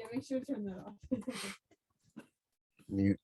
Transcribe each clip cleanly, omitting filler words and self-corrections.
Yeah, make sure to turn that off. Mute.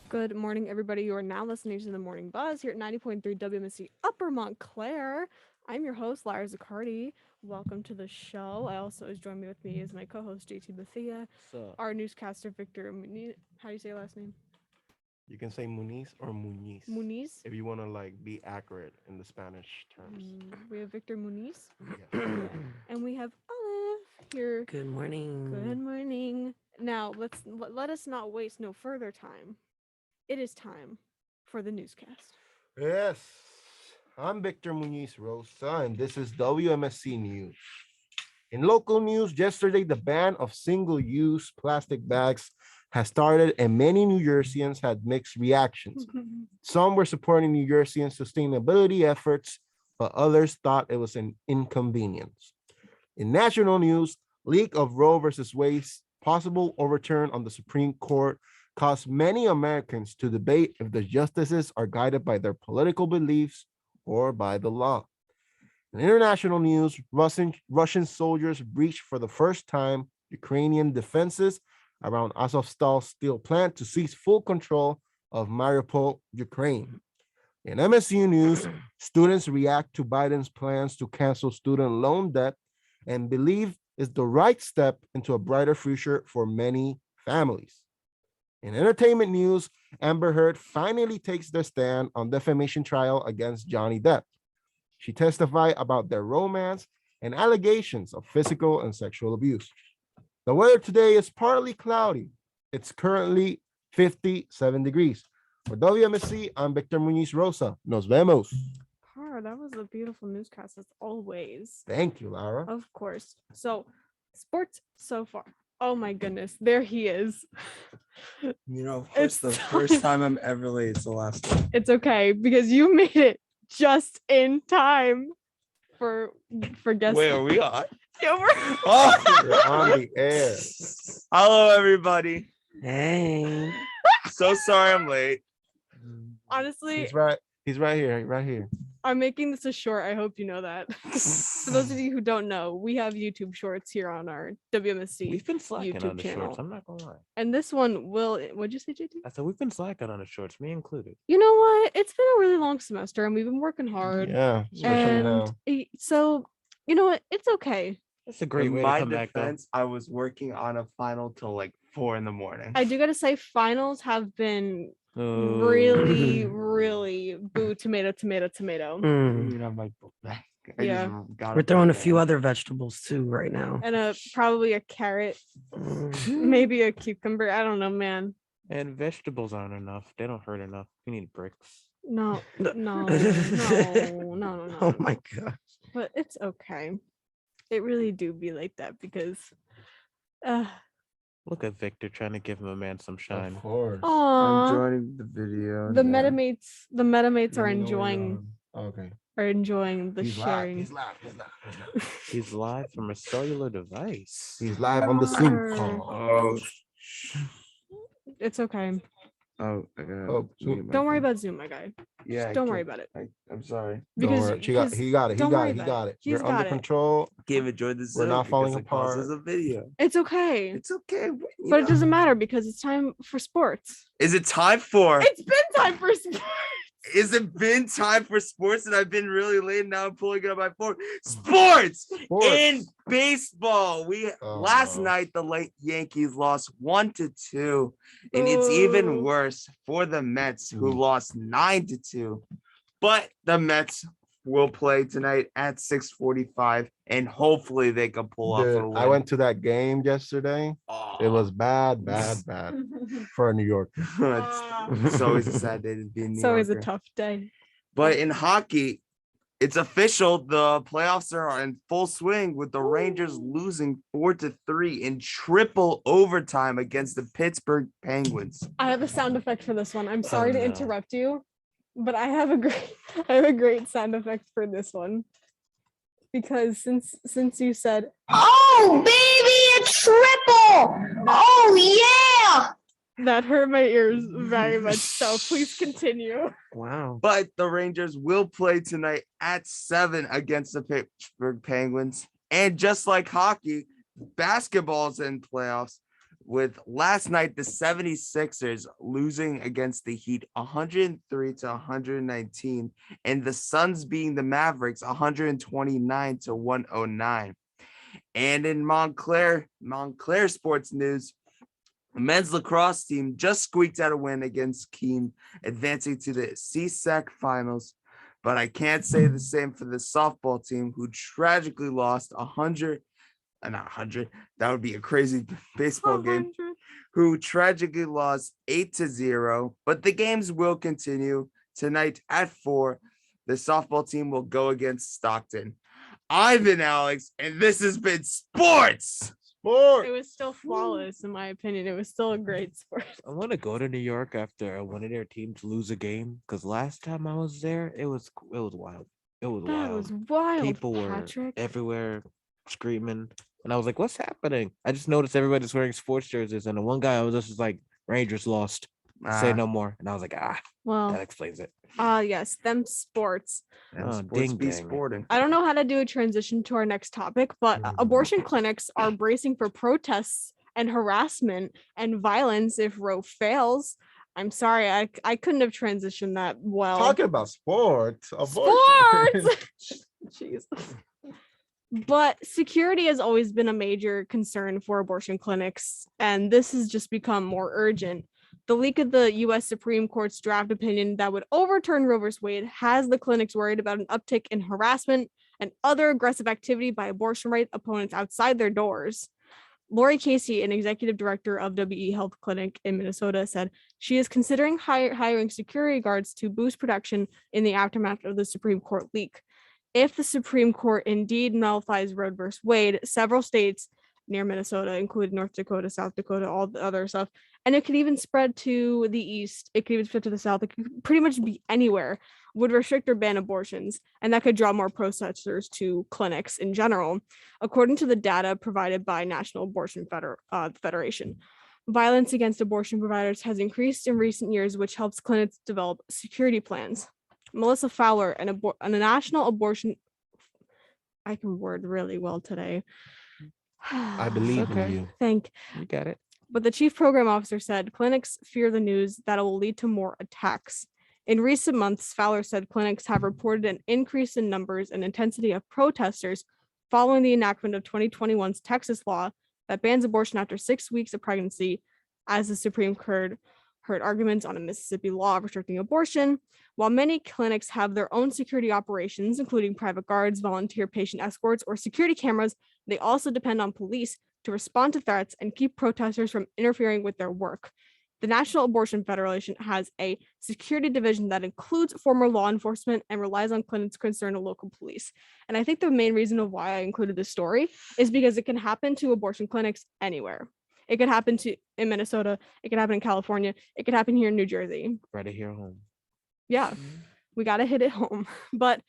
Good morning, everybody. You are now listening to the Morning Buzz here at 90.3 WMSC Upper Montclair. I'm your host, Lara Ziccardi. Welcome to the show. I also, as joining me with me is my co-host, JT Bethea, our newscaster, Victor Muniz. How do you say your last name? You can say Muniz or Muniz. Muniz? If you want to be accurate in the Spanish terms. We have Victor Muniz. Yes. And we have Olive here. Good morning. Good morning. Now, let us not waste no further time. It is time for the newscast. Yes. I'm Victor Muniz Rosa, and this is WMSC News. In local news, yesterday, the ban of single-use plastic bags has started, and many New Jerseyans had mixed reactions. Some were supporting New Jerseyans' sustainability efforts, but others thought it was an inconvenience. In national news, leak of Roe versus Wade's possible overturn on the Supreme Court caused many Americans to debate if the justices are guided by their political beliefs or by the law. In international news, Russian soldiers breached for the first time Ukrainian defenses around Azovstal steel plant to seize full control of Mariupol, Ukraine. In MSU news, students react to Biden's plans to cancel student loan debt and believe is the right step into a brighter future for many families. In entertainment news, Amber Heard finally takes their stand on defamation trial against Johnny Depp. She testified about their romance and allegations of physical and sexual abuse. The weather today is partly cloudy. It's currently 57 degrees. For WMSC, I'm Victor Muniz Rosa. Nos vemos. That was a beautiful newscast as always. Thank you, Lara. Of course. So, sports so far. Oh my goodness, there he is. It's the first time I'm ever late. It's the last one. It's okay because you made it just in time for guests. Wait, are we on? Yeah, You're on the air. Hello, everybody. Hey. So sorry I'm late. Honestly, He's right here. I'm making this a short. I hope you know that. For those of you who don't know, we have YouTube shorts here on our WMSC We've been slacking YouTube on the channel. shorts. I'm not gonna lie. And this one will. What'd you say, JT? I said we've been slacking on the shorts, me included. You know what? It's been a really long semester, and we've been working hard. Yeah, especially now. So, you know what? It's okay. That's a great way In to my come back though. defense, I was working on a final till like 4 a.m. I do gotta say, finals have been Oh. really, really boo tomato. You know, my back. Yeah. We're throwing a few other vegetables too right now. And probably a carrot, maybe a cucumber. I don't know, man. And vegetables aren't enough. They don't hurt enough. We need bricks. No. Oh my god. But it's okay. It really do be like that because Look at Victor trying to give him a man some shine. Of course. I'm joining the video. the metamates are enjoying Okay. the sharing. He's live. He's live from a cellular device. He's live on the Zoom call. Oh, It's okay. Oh, I gotta Oh, mute my Don't worry thing. about Zoom, my guy. Yeah, Just I don't worry can't- about it. I'm sorry. Don't Because worry. He got it. He don't got worry it. He about got it. He's You're under got it. control. Can't enjoy the We're Zoom not falling because it causes apart. a video. It's okay. It's okay. You But it know. doesn't matter because it's time for sports. Is it time for? It's been time for sports. Is it been time for sports? And I've been really late. Now I'm pulling it up my phone. Sports in baseball. Last Oh. night the late Yankees lost 1-2, and it's even Ooh. worse for the Mets, who lost 9-2. But the Mets will play tonight at 6:45, and hopefully they can pull off a Dude, win. I went to that game yesterday. It was bad for a New Yorker. It's always a sad day to be in New It's always a Yorker. tough day. But in hockey, it's official. The playoffs are in full swing with the Rangers losing 4-3 in triple overtime against the Pittsburgh Penguins. I have a sound effect for this one. I'm sorry to no. interrupt you, but I have a great sound effect for this one. Because since you said, "Oh, baby, a triple! Oh, yeah!" that hurt my ears very much. So please continue. Wow. But the Rangers will play tonight at 7 against the Pittsburgh Penguins. And just like hockey, basketball's in playoffs, with last night the 76ers losing against the Heat 103-119, and the Suns beating the Mavericks 129-109. And in Montclair sports news, the men's lacrosse team just squeaked out a win against Keene, advancing to the CSAC finals. But I can't say the same for the softball team, who tragically lost 100, not 100, that would be a crazy baseball game, who tragically lost 8-0. But the games will continue tonight at 4. The softball team will go against Stockton. I've been Alex, and this has been sports. It was still flawless, in my opinion. It was still a great sport. I want to go to New York after one of their teams lose a game because last time I was there, it was wild. It was That wild. was wild, People Patrick. were everywhere screaming, and I was like, "What's happening?" I just noticed everybody's wearing sports jerseys, and the one guy I was just like, "Rangers lost. Say no more," and I was like, "Ah, Well, that explains it." yes, them sports. And Oh, sports ding be dang. sporting. I don't know how to do a transition to our next topic, but abortion clinics are bracing for protests and harassment and violence if Roe fails. I'm sorry, I couldn't have transitioned that well. Talking about sports. Sports! Jesus. But security has always been a major concern for abortion clinics, and this has just become more urgent. The leak of the U.S. Supreme Court's draft opinion that would overturn Roe v. Wade has the clinics worried about an uptick in harassment and other aggressive activity by abortion rights opponents outside their doors. Lori Casey, an executive director of WE Health Clinic in Minnesota, said she is considering hiring security guards to boost protection in the aftermath of the Supreme Court leak. If the Supreme Court indeed nullifies Roe v. Wade, several states near Minnesota, including North Dakota, South Dakota, all the other stuff, and it could even spread to the east, it could even spread to the south, it could pretty much be anywhere, would restrict or ban abortions, and that could draw more protesters to clinics in general, according to the data provided by National Abortion Federation. Violence against abortion providers has increased in recent years, which helps clinics develop security plans. Melissa Fowler, a national abortion, I can word really well today. I believe in Okay. you. You got it. But the chief program officer said clinics fear the news that it will lead to more attacks. In recent months, Fowler said clinics have reported an increase in numbers and intensity of protesters following the enactment of 2021's Texas law that bans abortion after 6 weeks of pregnancy, as the Supreme Court heard arguments on a Mississippi law restricting abortion. While many clinics have their own security operations, including private guards, volunteer patient escorts, or security cameras, they also depend on police to respond to threats and keep protesters from interfering with their work. The National Abortion Federation has a security division that includes former law enforcement and relies on clinics concerned with local police. And I think the main reason of why I included this story is because it can happen to abortion clinics anywhere. It could happen in Minnesota. It could happen in California. It could happen here in New Jersey. Right here home. Yeah, we got to hit it home. But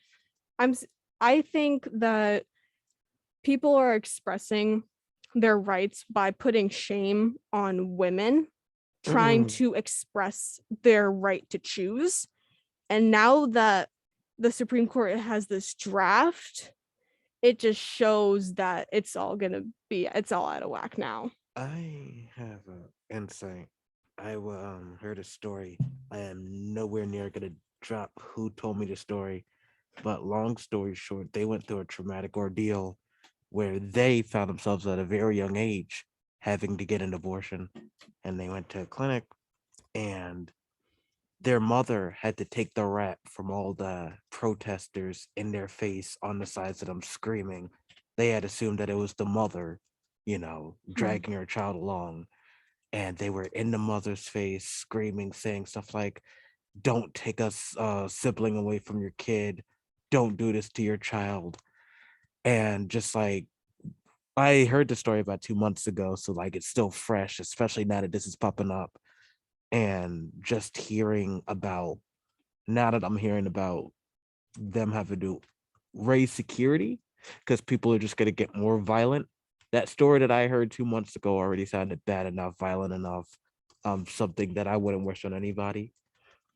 I think that people are expressing their rights by putting shame on women trying to express their right to choose. And now that the Supreme Court has this draft, it just shows that it's all out of whack now. I have an insight. I heard a story. I am nowhere near gonna drop who told me the story, but long story short, they went through a traumatic ordeal where they found themselves at a very young age having to get an abortion, and they went to a clinic, and their mother had to take the rap from all the protesters in their face on the sides of them screaming. They had assumed that it was the mother, dragging her child along. And they were in the mother's face screaming, saying stuff like, don't take us sibling away from your kid. Don't do this to your child. And just like, I heard the story about 2 months ago. So like, it's still fresh, especially now that this is popping up. And just hearing about, now that I'm hearing about them having to raise security because people are just going to get more violent. That story that I heard 2 months ago already sounded bad enough, violent enough, something that I wouldn't wish on anybody.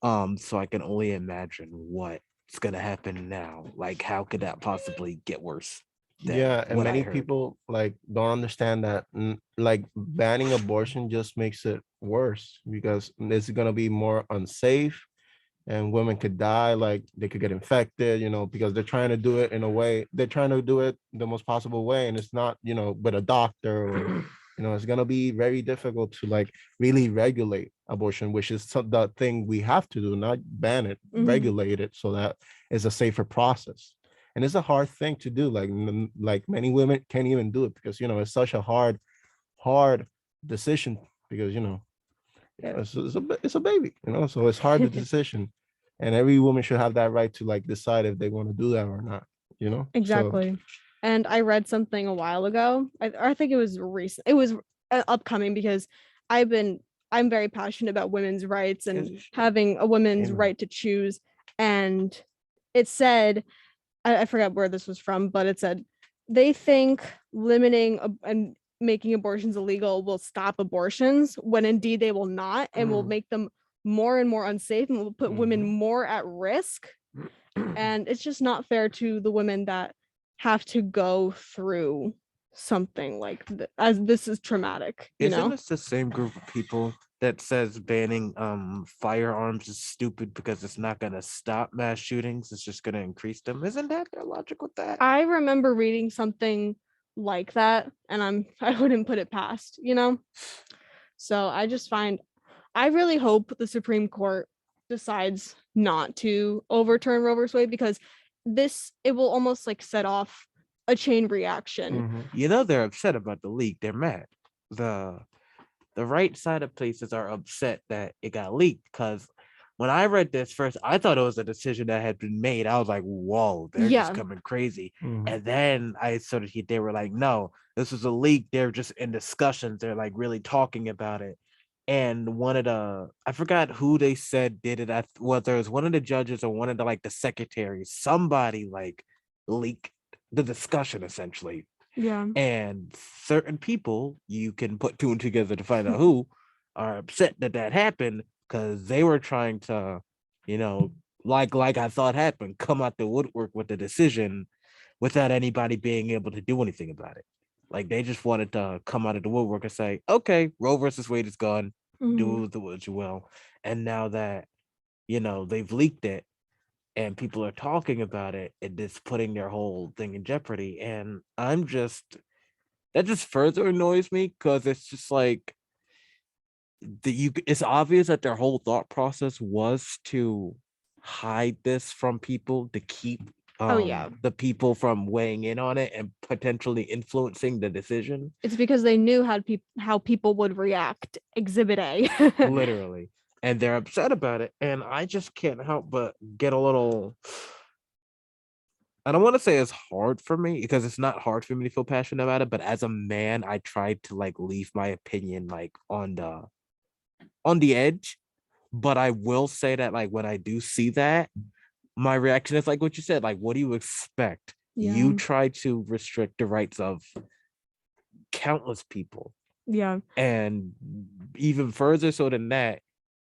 So I can only imagine what's gonna happen now. Like, how could that possibly get worse? Yeah, and What I many heard. people like don't understand that like banning abortion just makes it worse because it's gonna be more unsafe and women could die, like they could get infected, because they're trying to do it in a way, they're trying to do it the most possible way, and it's not, with a doctor or it's gonna be very difficult to like really regulate abortion, which is the thing we have to do, not ban it, regulate it so that it's a safer process. And it's a hard thing to do. Like many women can't even do it because it's such a hard decision because it's a baby, so it's hard the decision, and every woman should have that right to like decide if they want to do that or not. Exactly. And I read something a while ago. I think it was recent. It was upcoming because I'm very passionate about women's rights and having a woman's Amen. right to choose. And it said, I forgot where this was from, but it said they think limiting and making abortions illegal will stop abortions when indeed they will not, and will make them more and more unsafe and will put women more at risk. And it's just not fair to the women that have to go through something like this, as this is traumatic, Isn't this the same group of people that says banning firearms is stupid because it's not gonna stop mass shootings, it's just gonna increase them? Isn't that their logic with that? I remember reading something like that, and I wouldn't put it past, So I really hope the Supreme Court decides not to overturn Roe vs. Wade, because it will almost like set off a chain reaction. They're upset about the leak. They're mad. The right side of places are upset that it got leaked, because when I read this first, I thought it was a decision that had been made. I was like, whoa, they're just coming crazy. And then I sort of they were like, no, this was a leak. They're just in discussions. They're like really talking about it. And one of I forgot who they said did it. Whether it was one of the judges or one of the secretaries, somebody like leaked the discussion essentially. Yeah. And certain people, you can put two and together to find out who, are upset that happened because they were trying to, like I thought happened, come out the woodwork with the decision without anybody being able to do anything about it. Like they just wanted to come out of the woodwork and say, okay, Roe versus Wade is gone. Do with what you will. And now that, they've leaked it and people are talking about it, it's putting their whole thing in jeopardy. And that just further annoys me because it's just like it's obvious that their whole thought process was to hide this from people, to keep the people from weighing in on it and potentially influencing the decision. It's because they knew how people would react. Exhibit A. Literally. And they're upset about it. And I just can't help but get a little, I don't want to say it's hard for me because it's not hard for me to feel passionate about it, but as a man, I tried to leave my opinion on the edge. But I will say that when I do see that, my reaction is what you said, what do you expect? You try to restrict the rights of countless people, Yeah. And even further so than that,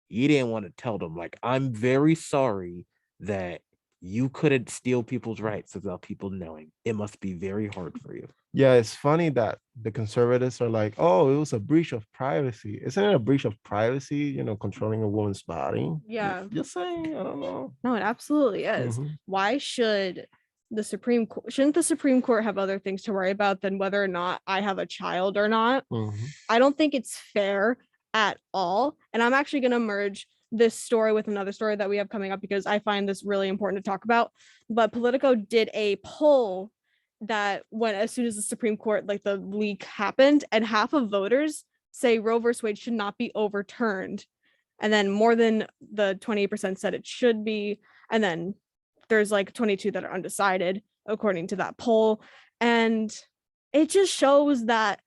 you didn't want to tell them, like, I'm very sorry that you couldn't steal people's rights without people knowing. It must be very hard for you. Yeah, it's funny that the conservatives are like, oh, it was a breach of privacy. Isn't it a breach of privacy, controlling a woman's body? Yeah. Just saying, I don't know. No, it absolutely is. Mhm. Why should the Supreme Court shouldn't the Supreme Court have other things to worry about than whether or not I have a child or not? Mhm. I don't think it's fair at all. And I'm actually going to merge this story with another story that we have coming up because I find this really important to talk about. But Politico did a poll that when as soon as the Supreme Court, like the leak happened, and half of voters say Roe versus Wade should not be overturned. And then more than the 28% said it should be. And then there's like 22 that are undecided, according to that poll. And it just shows that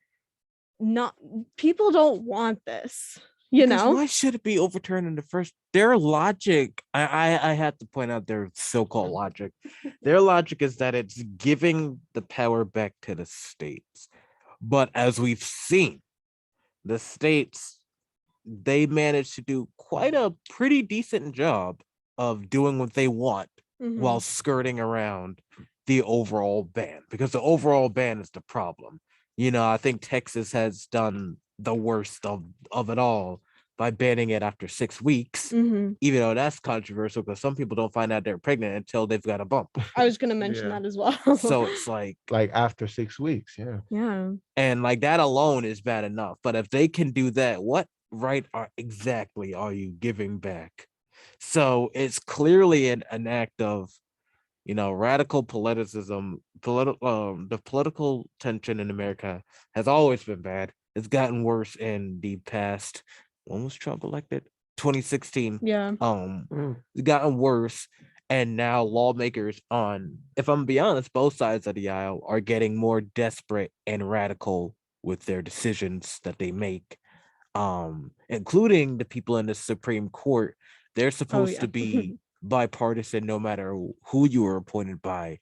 not people don't want this, Because why should it be overturned in the first? Their logic, I have to point out their so-called logic. Their logic is that it's giving the power back to the states. But as we've seen, the states, they managed to do quite a pretty decent job of doing what they want while skirting around the overall ban, because the overall ban is the problem. I think Texas has done the worst of it all by banning it after 6 weeks, even though that's controversial because some people don't find out they're pregnant until they've got a bump. I was going to mention Yeah. that as well. So it's like after 6 weeks, yeah. Yeah. And like that alone is bad enough. But if they can do that, what right exactly are you giving back? So it's clearly an act of, radical politicism. The political tension in America has always been bad. It's gotten worse in the past. When was Trump elected? 2016. Yeah. It's gotten worse. And now lawmakers if I'm gonna be honest, both sides of the aisle are getting more desperate and radical with their decisions that they make, including the people in the Supreme Court. They're supposed to be bipartisan no matter who you are appointed by.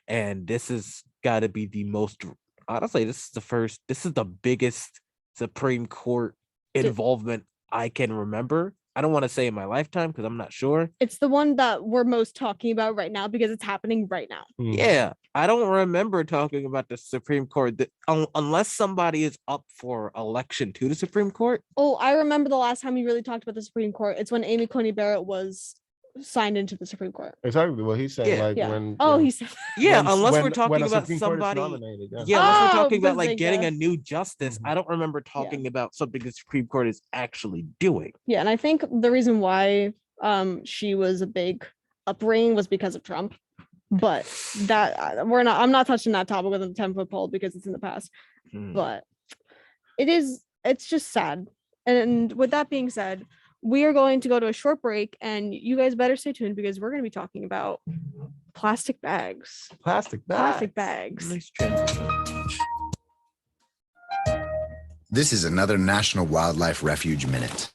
And this has got to be the most, honestly, this is the biggest Supreme Court involvement I can remember. I don't want to say in my lifetime because I'm not sure. It's the one that we're most talking about right now because it's happening right now. Yeah, I don't remember talking about the Supreme Court unless somebody is up for election to the Supreme Court. Oh, I remember the last time we really talked about the Supreme Court. It's when Amy Coney Barrett was signed into the Supreme Court. Exactly what he's saying. He said. Unless we're talking about somebody. Unless we're talking about like getting a new justice. I don't remember talking about something the Supreme Court is actually doing. Yeah, and I think the reason why she was a big upbringing was because of Trump. But that I'm not touching that topic with the 10-foot pole because it's in the past. But it's just sad. And with that being said, we are going to go to a short break and you guys better stay tuned because we're going to be talking about plastic bags. Plastic bags. Nice transition. This is another National Wildlife Refuge Minute.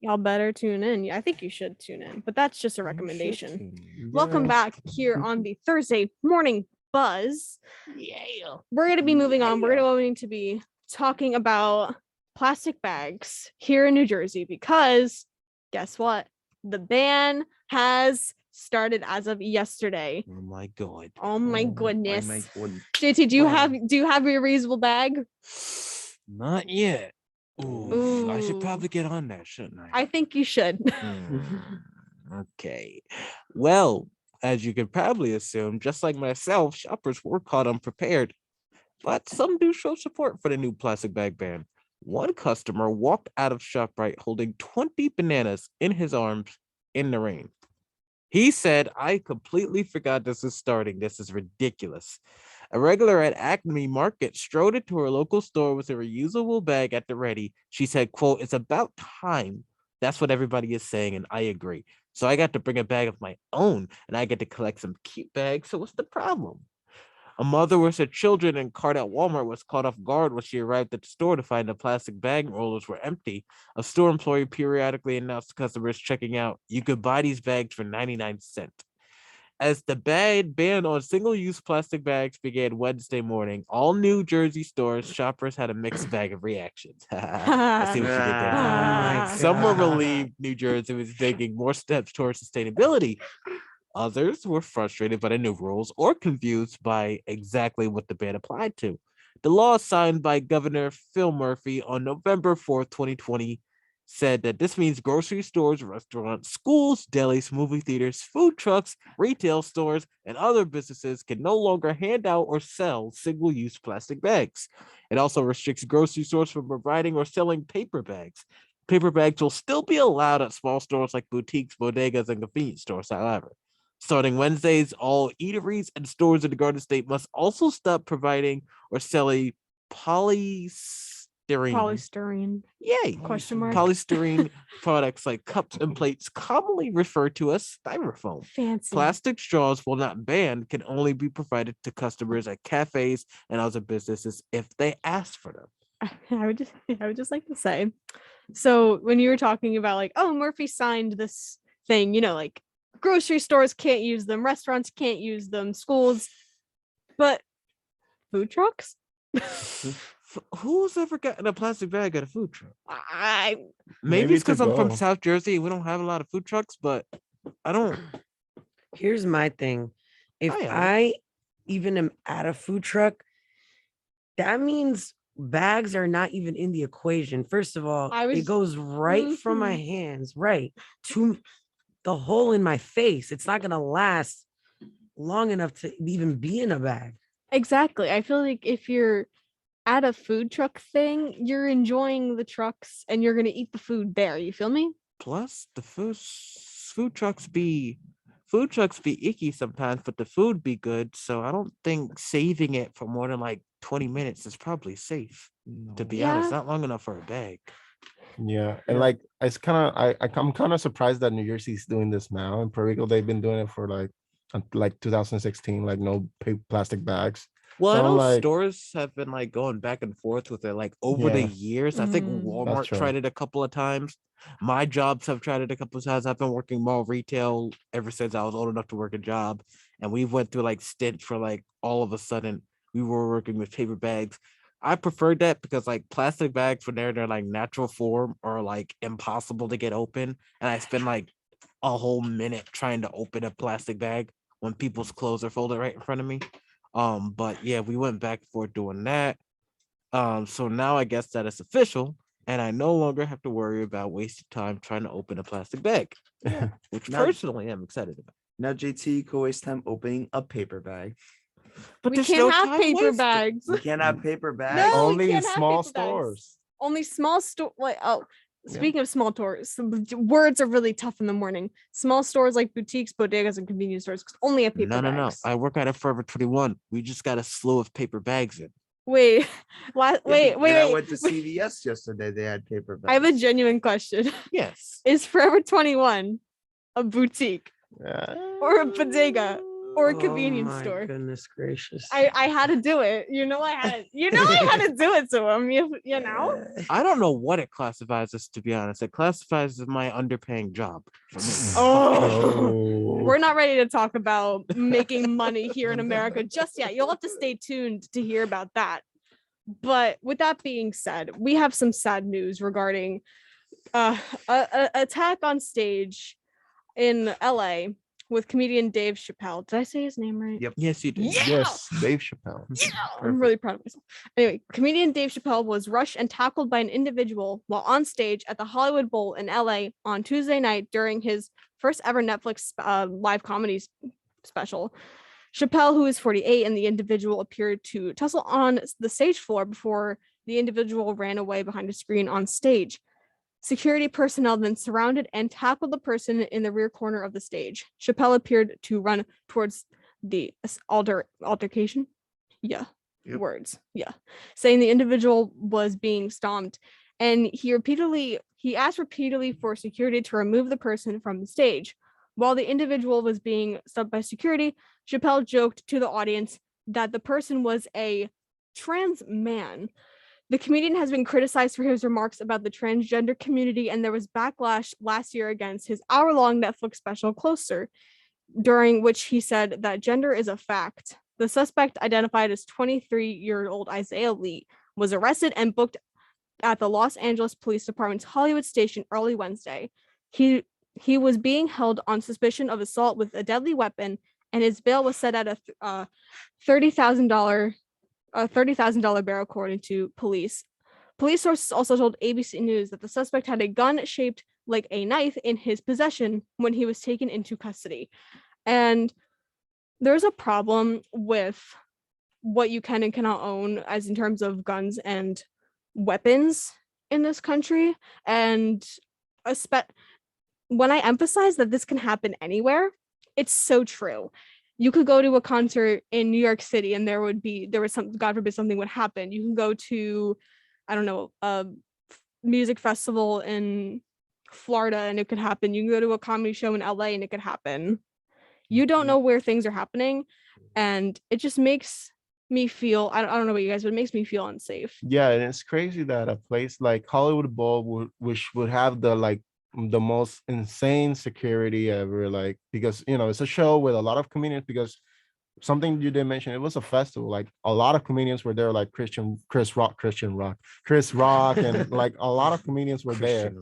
Y'all better tune in. Yeah, I think you should tune in, but that's just a You should recommendation. tune in. Welcome back here on the Thursday morning buzz. Yeah. We're going to be moving on. We're going to be talking about plastic bags here in New Jersey because guess what? The ban has started as of yesterday. Oh my god. Oh my goodness. my goodness. JT, do you have your reusable bag? Not yet. Ooh, I should Ooh. probably get on that, shouldn't I? I think you should. Okay. Well, as you can probably assume, just like myself, shoppers were caught unprepared. But some do show support for the new plastic bag ban. One customer walked out of ShopRite holding 20 bananas in his arms in the rain. He said, I completely forgot this is starting. This is ridiculous. A regular at Acme Market strode into her local store with a reusable bag at the ready. She said, quote, it's about time. That's what everybody is saying, and I agree. So I got to bring a bag of my own, and I get to collect some cute bags. So what's the problem? A mother with her children in cart at Walmart was caught off guard when she arrived at the store to find the plastic bag rollers were empty. A store employee periodically announced to customers checking out, you could buy these bags for 99 cents. As the ban on single-use plastic bags began Wednesday morning, all New Jersey stores, shoppers had a mixed bag of reactions. I see what you did there. Ah. Some were relieved New Jersey was taking more steps towards sustainability. Others were frustrated by the new rules or confused by exactly what the ban applied to. The law signed by Governor Phil Murphy on November 4th, 2020, said that this means grocery stores, restaurants, schools, delis, movie theaters, food trucks, retail stores, and other businesses can no longer hand out or sell single-use plastic bags. It also restricts grocery stores from providing or selling paper bags. Paper bags will still be allowed at small stores like boutiques, bodegas, and convenience stores, however. Starting Wednesdays, all eateries and stores in the Garden State must also stop providing or selling Polystyrene. Yay. Question mark. Polystyrene products like cups and plates, commonly referred to as styrofoam. Fancy. Plastic straws, while not banned, can only be provided to customers at cafes and other businesses if they ask for them. I would just like to say, so when you were talking about like, oh, Murphy signed this thing, like grocery stores can't use them, restaurants can't use them, schools, but food trucks? Who's ever gotten a plastic bag at a food truck? I Maybe it's to because I'm from go. South Jersey. We don't have a lot of food trucks, but I don't. Here's my thing. If I am. I even am at a food truck, that means bags are not even in the equation. First of all, it goes right from my hands, right to the hole in my face. It's not going to last long enough to even be in a bag. Exactly. I feel like if you're at a food truck thing, you're enjoying the trucks and you're going to eat the food there. You feel me? Plus, the food trucks be icky sometimes, but the food be good. So I don't think saving it for more than like 20 minutes is probably safe. To be honest, Yeah. not long enough for a bag. Yeah, and like it's kind of I'm kind of surprised that New Jersey's doing this now. In Puerto Rico, they've been doing it for like 2016, like no plastic bags. Well, So I I'm know like, stores have been like going back and forth with it like over the Yeah. years. I think Mm. Walmart true. tried it a couple of times. My jobs have tried it a couple of times. I've been working mall retail ever since I was old enough to work a job. And we went through like stints for like all of a sudden we were working with paper bags. I preferred that because like plastic bags when they're like natural form are like impossible to get open. And I spend like a whole minute trying to open a plastic bag when people's clothes are folded right in front of me. But yeah, we went back and forth doing that. So now I guess that it's official, and I no longer have to worry about wasting time trying to open a plastic bag, which Now- personally I'm excited about. Now, JT, you can waste time opening a paper bag. But We there's can't no have time paper wasted. bags. You can't have paper bags. No, we only in can't have small paper bags. stores. Only small store. Like, oh, speaking of small stores, words are really tough in the morning. Small stores like boutiques, bodegas, and convenience stores only have paper No. bags. I work at a Forever 21. We just got a slew of paper bags in. Wait, Yeah, wait. when I went to CVS yesterday, they had paper bags. I have a genuine question. Yes. Is Forever 21 a boutique Yeah. or a bodega or a convenience my store. Goodness gracious. I had to do it. I had to do it to him. You know? I don't know what it classifies as, to be honest. It classifies as my underpaying job for me. Oh, we're not ready to talk about making money here in America just yet. You'll have to stay tuned to hear about that. But with that being said, we have some sad news regarding a attack on stage in LA with comedian Dave Chappelle. Did I say his name right? Yep. Yes, you did. Yeah. Yes, Dave Chappelle. Yeah, I'm really proud of myself. Anyway, comedian Dave Chappelle was rushed and tackled by an individual while on stage at the Hollywood Bowl in LA on Tuesday night during his first ever Netflix live comedy special. Chappelle, who is 48, and the individual appeared to tussle on the stage floor before the individual ran away behind a screen on stage. Security personnel then surrounded and tackled the person in the rear corner of the stage. Chappelle appeared to run towards the altercation. Yeah. Yep. Words. Yeah. Saying the individual was being stomped. And he asked repeatedly for security to remove the person from the stage. While the individual was being stopped by security, Chappelle joked to the audience that the person was a trans man. The comedian has been criticized for his remarks about the transgender community, and there was backlash last year against his hour-long Netflix special, Closer, during which he said that gender is a fact. The suspect, identified as 23-year-old Isaiah Lee, was arrested and booked at the Los Angeles Police Department's Hollywood station early Wednesday. He was being held on suspicion of assault with a deadly weapon, and his bail was set at a $30,000 bail, according to police. Police sources also told ABC News that the suspect had a gun shaped like a knife in his possession when he was taken into custody. And there's a problem with what you can and cannot own as in terms of guns and weapons in this country. And when I emphasize that this can happen anywhere, it's so true. You could go to a concert in New York City and there was some, God forbid, something would happen. You can go to, I don't know, a music festival in Florida and it could happen. You can go to a comedy show in LA and it could happen. You don't know where things are happening, and it just makes me feel, I don't know about you guys, but it makes me feel unsafe. Yeah, and it's crazy that a place like Hollywood Bowl which would have the most insane security ever, like, because it's a show with a lot of comedians, because something you didn't mention, it was a festival, like a lot of comedians were there, like Chris Rock, and like a lot of comedians were there.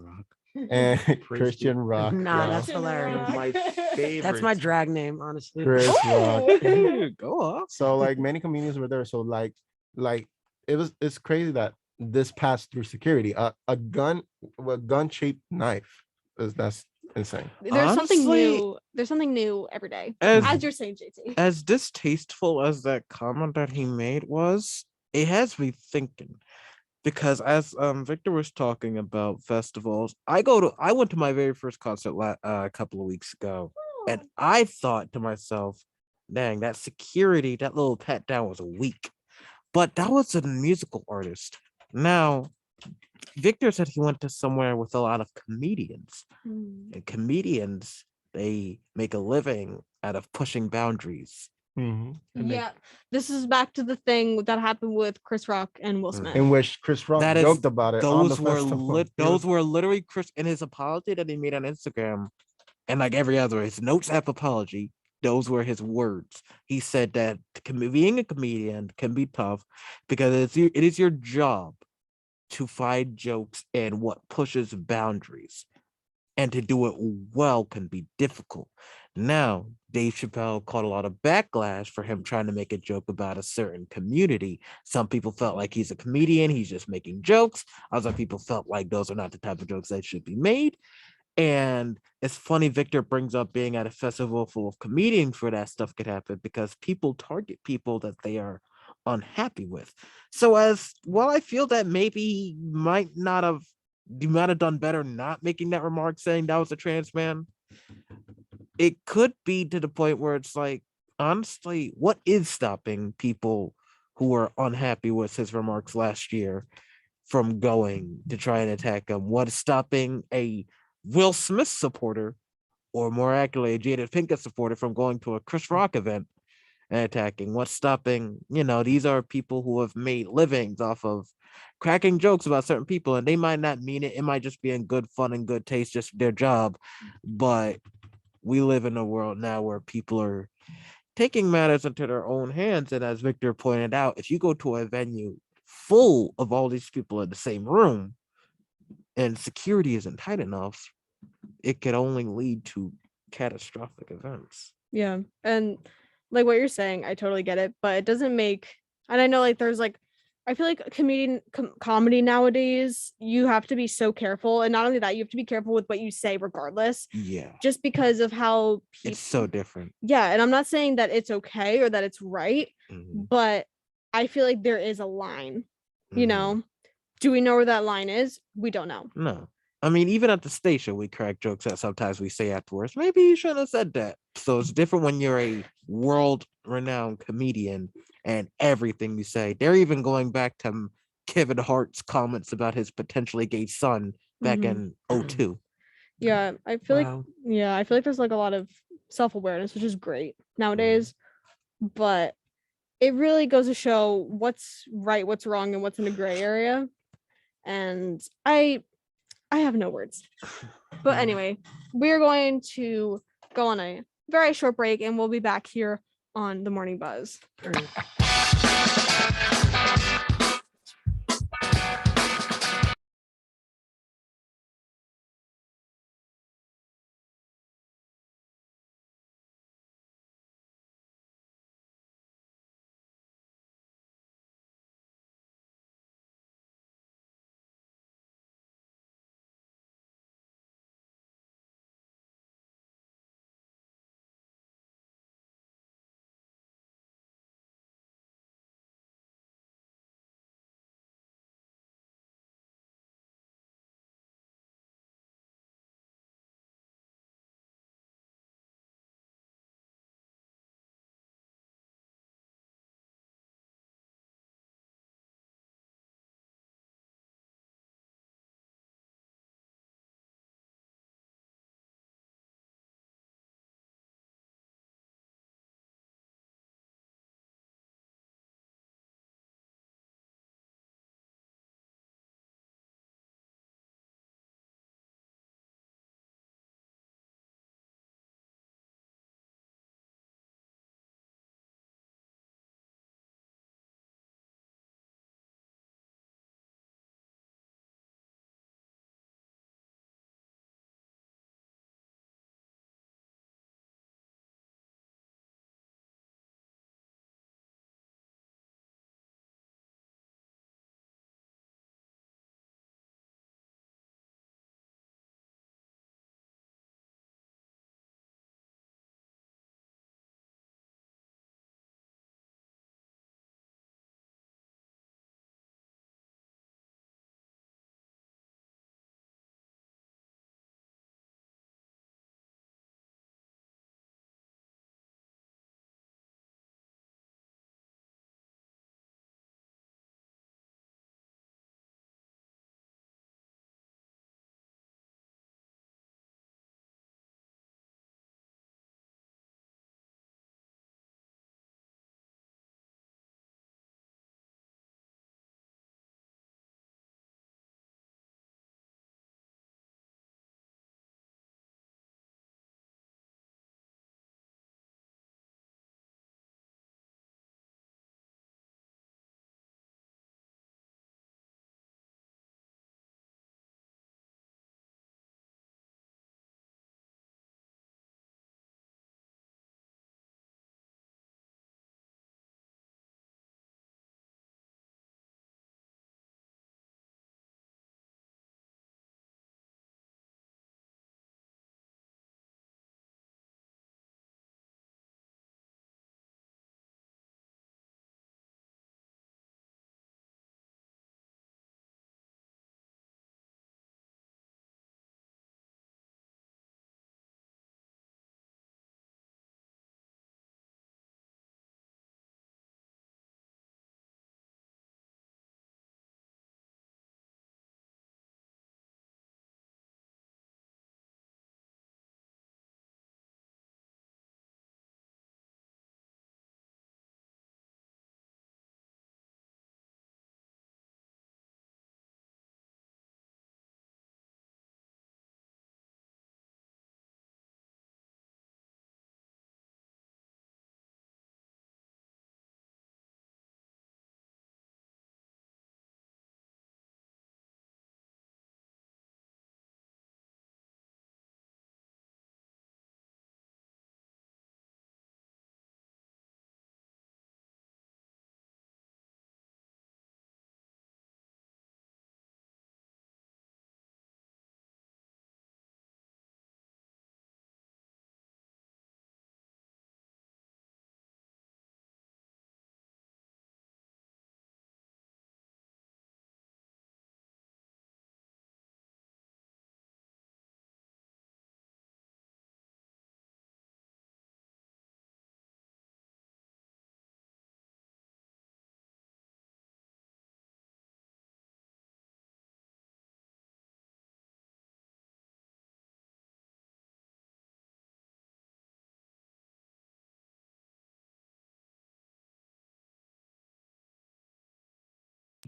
And Christian Rock. Nah, yeah. that's hilarious. My favorite. That's my drag name, honestly. Chris Rock. Go on. So like many comedians were there. So like it's crazy that this passed through security. A gun shaped knife. That's insane. There's something Honestly, new. There's something new every day. As You're saying, JT. as distasteful as that comment that he made was, it has me thinking. Because as Victor was talking about festivals, I went to my very first concert a couple of weeks ago, and I thought to myself, dang, that security, that little pat down was weak. But that was a musical artist. Now, Victor said he went to somewhere with a lot of comedians. And comedians, they make a living out of pushing boundaries. Mm-hmm. Yeah, this is back to the thing that happened with Chris Rock and Will Smith. In which Chris Rock joked about it. Those were literally Chris in his apology that he made on Instagram, and like every other his notes app apology. Those were his words. He said that being a comedian can be tough because it is your job to find jokes and what pushes boundaries, and to do it well can be difficult. Now, Dave Chappelle caught a lot of backlash for him trying to make a joke about a certain community. Some people felt like he's a comedian, he's just making jokes. Other people felt like those are not the type of jokes that should be made. And it's funny Victor brings up being at a festival full of comedians where that stuff could happen, because people target people that they are unhappy with. So while I feel that maybe he might have done better not making that remark saying that was a trans man, it could be to the point where it's like, honestly, what is stopping people who are unhappy with his remarks last year from going to try and attack him? What is stopping a Will Smith supporter or more accurately, Jada Pinkett supporter from going to a Chris Rock event and attacking? What's stopping? These are people who have made livings off of cracking jokes about certain people, and they might not mean it. It might just be in good fun and good taste, just their job. But we live in a world now where people are taking matters into their own hands. And as Victor pointed out, if you go to a venue full of all these people in the same room and security isn't tight enough, it could only lead to catastrophic events. Yeah. And like what you're saying, I totally get it, but it doesn't make, and I know like there's like, I feel like comedy nowadays, you have to be so careful. And not only that, you have to be careful with what you say regardless. Yeah. Just because of how people. It's so different. Yeah. And I'm not saying that it's okay or that it's right, Mm-hmm. but I feel like there is a line, you Mhm. know? Do we know where that line is? We don't know. No. I mean, even at the station, we crack jokes that sometimes we say afterwards. Maybe you shouldn't have said that. So it's different when you're a world-renowned comedian and everything you say. They're even going back to Kevin Hart's comments about his potentially gay son back in 2002. Yeah, I feel Wow. I feel like there's like a lot of self-awareness, which is great nowadays, but it really goes to show what's right, what's wrong, and what's in the gray area. And I have no words. But anyway, we're going to go on a very short break and we'll be back here on the Morning Buzz.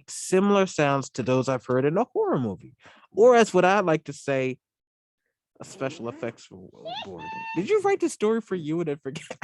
similar sounds to those I've heard in a horror movie, or as what I like to say, a special effects board. Did you write the story for you and then forget?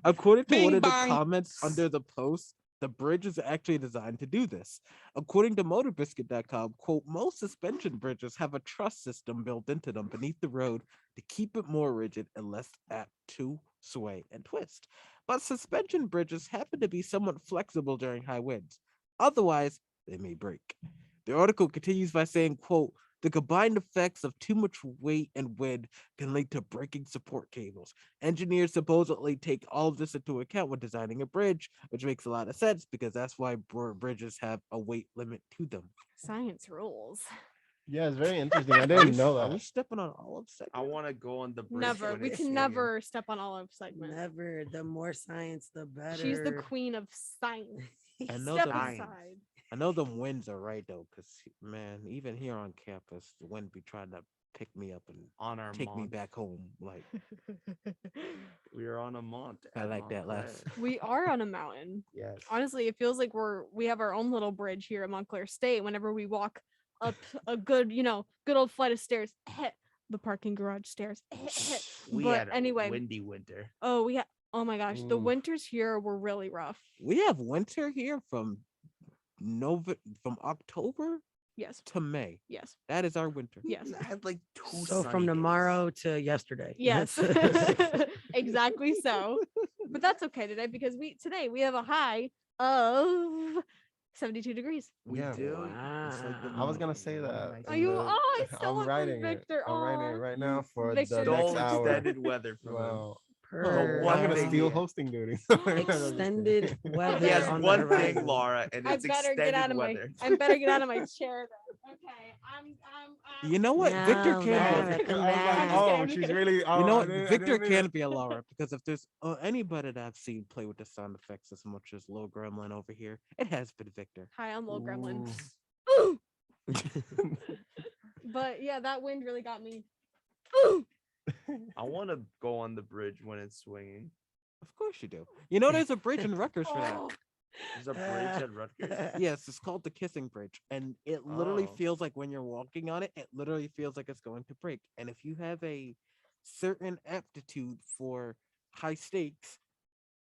According to one of the comments under the post, the bridge is actually designed to do this. According to MotorBiscuit.com, quote, most suspension bridges have a truss system built into them beneath the road to keep it more rigid and less apt to sway and twist. But suspension bridges happen to be somewhat flexible during high winds. Otherwise, they may break. The article continues by saying, quote, the combined effects of too much weight and wind can lead to breaking support cables. Engineers supposedly take all of this into account when designing a bridge, which makes a lot of sense because that's why bridges have a weight limit to them. Science rules. Yeah, it's very interesting. I didn't know Are we that. stepping on all of segments? I want to go on the bridge. Never. when We it's can swinging. never step on Olive segment. Never. The more science, the better. She's the queen of science. I know Step the aside. I know the winds are right though, because man, even here on campus, the wind be trying to pick me up and On our take me mont. back home. Like We are on a mont. I at like that Montclair. less. We are on a mountain. Yes. Honestly, it feels like we have our own little bridge here at Montclair State. Whenever we walk up a good, good old flight of stairs, the parking garage stairs. We But had a anyway, windy winter. oh my gosh, the Oof. winters here were really rough. We have winter here from October Yes, to May. yes, That is our winter. yes, I had like 2 So sunny from days. tomorrow to yesterday. yes. Exactly so. But that's okay today because today we have a high of 72 degrees. We Yeah, do. It's like the I was gonna say What that. am I Are you? saying? Oh, I still I'm went writing from it. Victor. I'm writing it Aw. right now for Victor. the Stole next hour. extended weather from him. Wow. per one I'm gonna thing steal he- hosting duties. extended weather. He has on the one thing, horizon. Laura, and I it's better extended get out of weather. I better get out of my chair then. Okay, I'm You know what? Victor No, can Lara, be. come I was like, back. oh, I'm just she's kidding. really. Oh, You know I what? didn't- I Victor didn't- can be a Lara because if there's anybody that I've seen play with the sound effects as much as Lil Gremlin over here, it has been Victor. Hi, I'm Little Gremlin. Ooh. But yeah, that wind really got me. I want to go on the bridge when it's swinging. Of course you do. You know there's a bridge in Rutgers for that. Oh, There's a bridge at Rutgers. Yes, it's called the Kissing Bridge, and it literally Oh. feels like when you're walking on it, it literally feels like it's going to break. And if you have a certain aptitude for high stakes,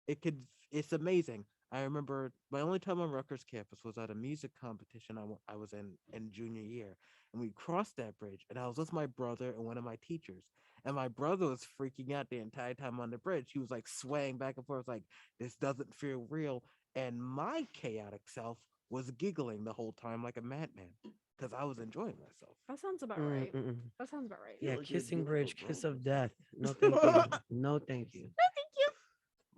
it's amazing. I remember my only time on Rutgers campus was at a music competition I was in junior year, and we crossed that bridge, and I was with my brother and one of my teachers, and my brother was freaking out the entire time on the bridge. He was like swaying back and forth, like this doesn't feel real, and my chaotic self was giggling the whole time like a madman because I was enjoying myself. that sounds about right. Mm-mm. That sounds about right. Yeah, like a kissing beautiful bridge, kiss of rose. death. No, thank you. No, thank you.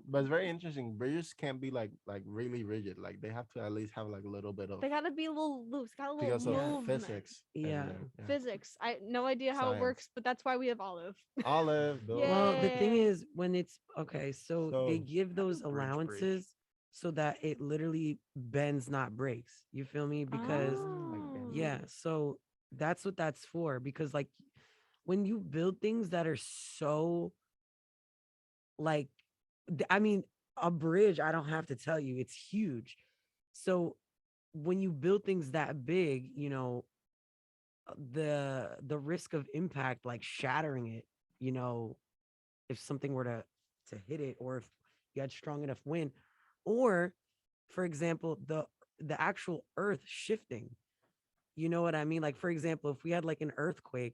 But it's very interesting. Bridges can't be like really rigid. Like they have to at least have like a little bit of They gotta be a little loose. Got a little because of movement. physics. and, Yeah. Physics. I no idea how it Science. works, but that's why we have Olive. Olive. Bill. Well, the thing Yay. is, when it's okay, so they So- give those bridge. allowances so that it literally bends, not breaks. You feel me? Because Oh. yeah, so that's what that's for. Because like when you build things that are so like, I mean, a bridge, I don't have to tell you, it's huge. So when you build things that big, the risk of impact, like shattering it, if something were to hit it, or if you had strong enough wind, or for example, the actual earth shifting. You know what I mean? Like, for example, if we had like an earthquake,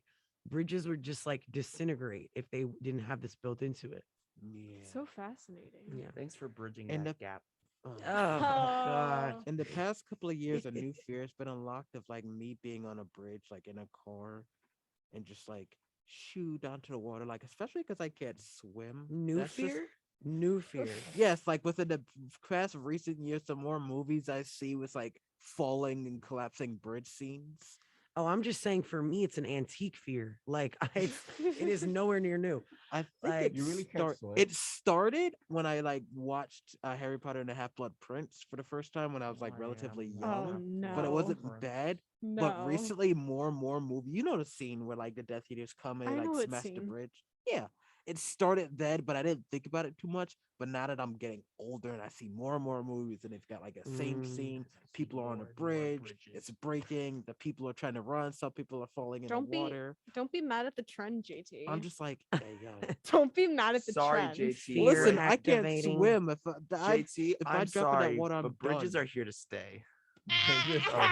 bridges would just like disintegrate if they didn't have this built into it. Yeah. So fascinating. Yeah. Thanks for bridging And that gap. Oh, God. Oh. In the past couple of years, a new fear has been unlocked of like me being on a bridge, like in a car, and just like shoot onto the water, like especially because I can't swim. New That's just- fear? New fear. Yes, like within the past recent years, the more movies I see with like falling and collapsing bridge scenes. Oh, I'm just saying for me, it's an antique fear. Like it is nowhere near new. I think Like, You really can't swim? it started when I like watched Harry Potter and the Half-Blood Prince for the first time when I was like Oh, yeah, relatively I'm young. Oh no. But it wasn't Prince. bad. No. But recently, more and more movies. You know the scene where like the Death Eaters come and I like know what smash the scene. bridge. Yeah, it started then, but I didn't think about it too much. But now that I'm getting older and I see more and more movies, and they've got like a same scene, people are on a bridge, it's breaking, the people are trying to run, some people are falling in the water. Don't be mad at the trend, JT. I'm just like, hey yo, don't be mad at the Sorry, trend. JT. listen, I can't activating. swim. If JT, if I I'm jump in that sorry, water, I'm but bridges done. are here to stay.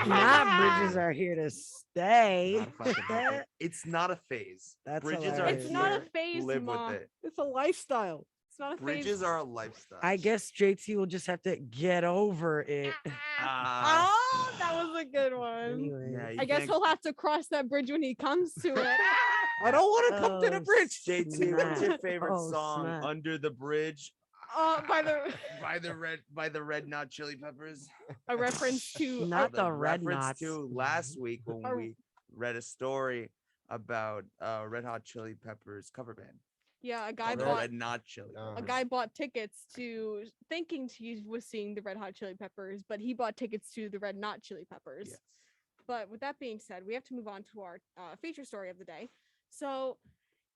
Not bridges are here to stay. Not if I can help it. It's not a phase. That's Bridges hilarious. are It's not a here. phase, Live Ma. with it. It's a lifestyle. It's not a phase. Bridges are a lifestyle. I guess JT will just have to get over it. Oh, that was a good one. Anyway. Yeah, you I guess can't- he'll have to cross that bridge when he comes to it. I don't want to come to the Oh, bridge. JT, what's your snap. favorite Oh, song? snap. Under the Bridge By the by the Red Hot Chili Peppers. a reference to Not the red reference knots. to last week when Or- we read a story about Red Hot Chili Peppers cover band. yeah, a guy Called the bought Red Not Chili. a guy bought tickets to thinking he was seeing the Red Hot Chili Peppers, but he bought tickets to the Red Not Chili Peppers. Yes. But with that being said, we have to move on to our feature story of the day. So,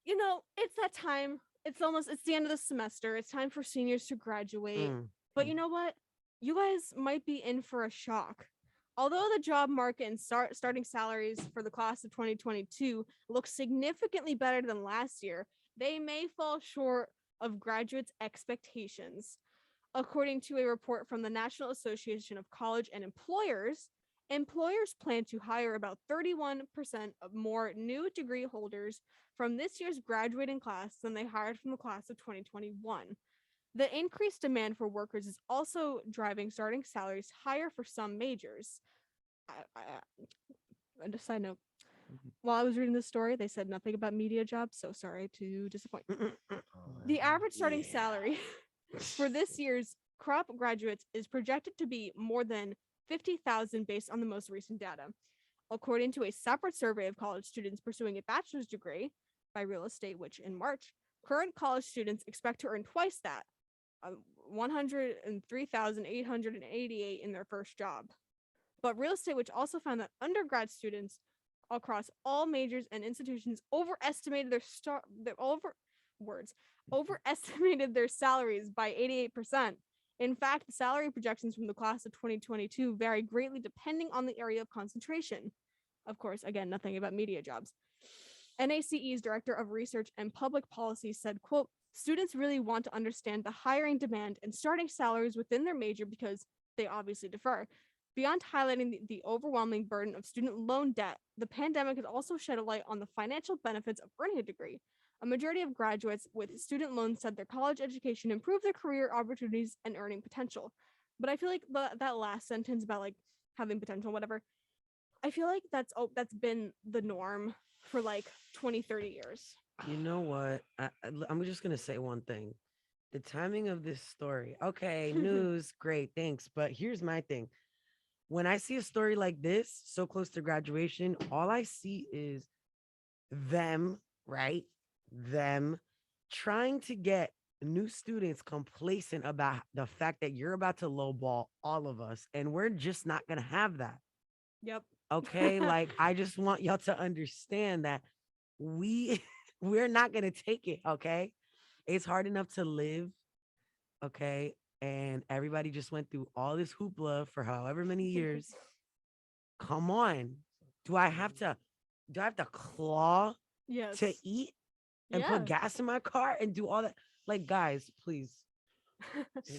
it's that time. It's the end of the semester. It's time for seniors to graduate. But you know what? You guys might be in for a shock. Although the job market and starting salaries for the class of 2022 look significantly better than last year, they may fall short of graduates' expectations. According to a report from the National Association of College and Employers plan to hire about 31% of more new degree holders from this year's graduating class than they hired from the class of 2021. The increased demand for workers is also driving starting salaries higher for some majors. And a side note, while I was reading this story, they said nothing about media jobs, so sorry to disappoint. The average starting salary for this year's crop graduates is projected to be more than 50,000 based on the most recent data. According to a separate survey of college students pursuing a bachelor's degree by real estate, which in March, current college students expect to earn twice that, 103,888 in their first job. But real estate, which also found that undergrad students across all majors and institutions overestimated overestimated their salaries by 88%. In fact, the salary projections from the class of 2022 vary greatly depending on the area of concentration. Of course, again, nothing about media jobs. NACE's Director of Research and Public Policy said, quote, students really want to understand the hiring demand and starting salaries within their major because they obviously differ. Beyond highlighting the overwhelming burden of student loan debt, the pandemic has also shed a light on the financial benefits of earning a degree. A majority of graduates with student loans said their college education improved their career opportunities and earning potential. But I feel like that last sentence about like having potential, whatever, I feel like that's been the norm for like 20, 30 years. You know what? I'm just going to say one thing. The timing of this story. Okay, news, great, thanks. But here's my thing. When I see a story like this, so close to graduation, all I see is them, right? Them trying to get new students complacent about the fact that you're about to lowball all of us, and we're just not going to have that. Yep. Okay, like I just want y'all to understand that we're not going to take it, okay? It's hard enough to live, okay? And everybody just went through all this hoopla for however many years. Come on. Do I have to claw Yes. to eat and put gas in my car and do all that? Like, guys, please.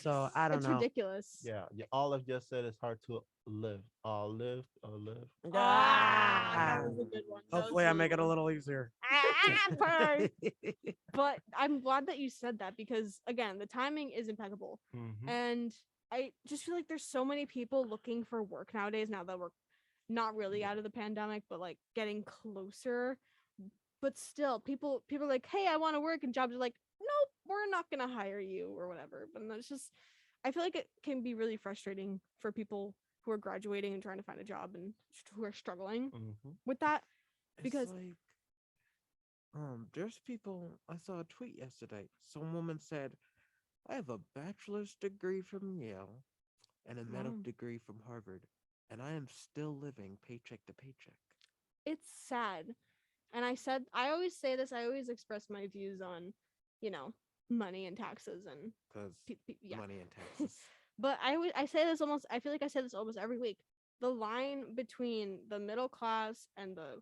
So I don't it's know. ridiculous. Yeah, all I've just said is hard to live. I'll live. That was a good one. Hopefully I make it a little easier. But I'm glad that you said that because again, the timing is impeccable. And I just feel like there's so many people looking for work nowadays now that we're not really out of the pandemic, but like getting closer. But still, people are like, hey, I want to work, and jobs are like, nope, we're not gonna hire you or whatever. But that's just, I feel like it can be really frustrating for people who are graduating and trying to find a job and who are struggling with that. Because it's like, there's people. I saw a tweet yesterday. Some woman said, I have a bachelor's degree from Yale and a medical degree from Harvard, and I am still living paycheck to paycheck. it's sad. And I always say this, I always express my views on money and taxes and Because yeah. money and taxes. But I say this almost. I feel like I say this almost every week. The line between the middle class and the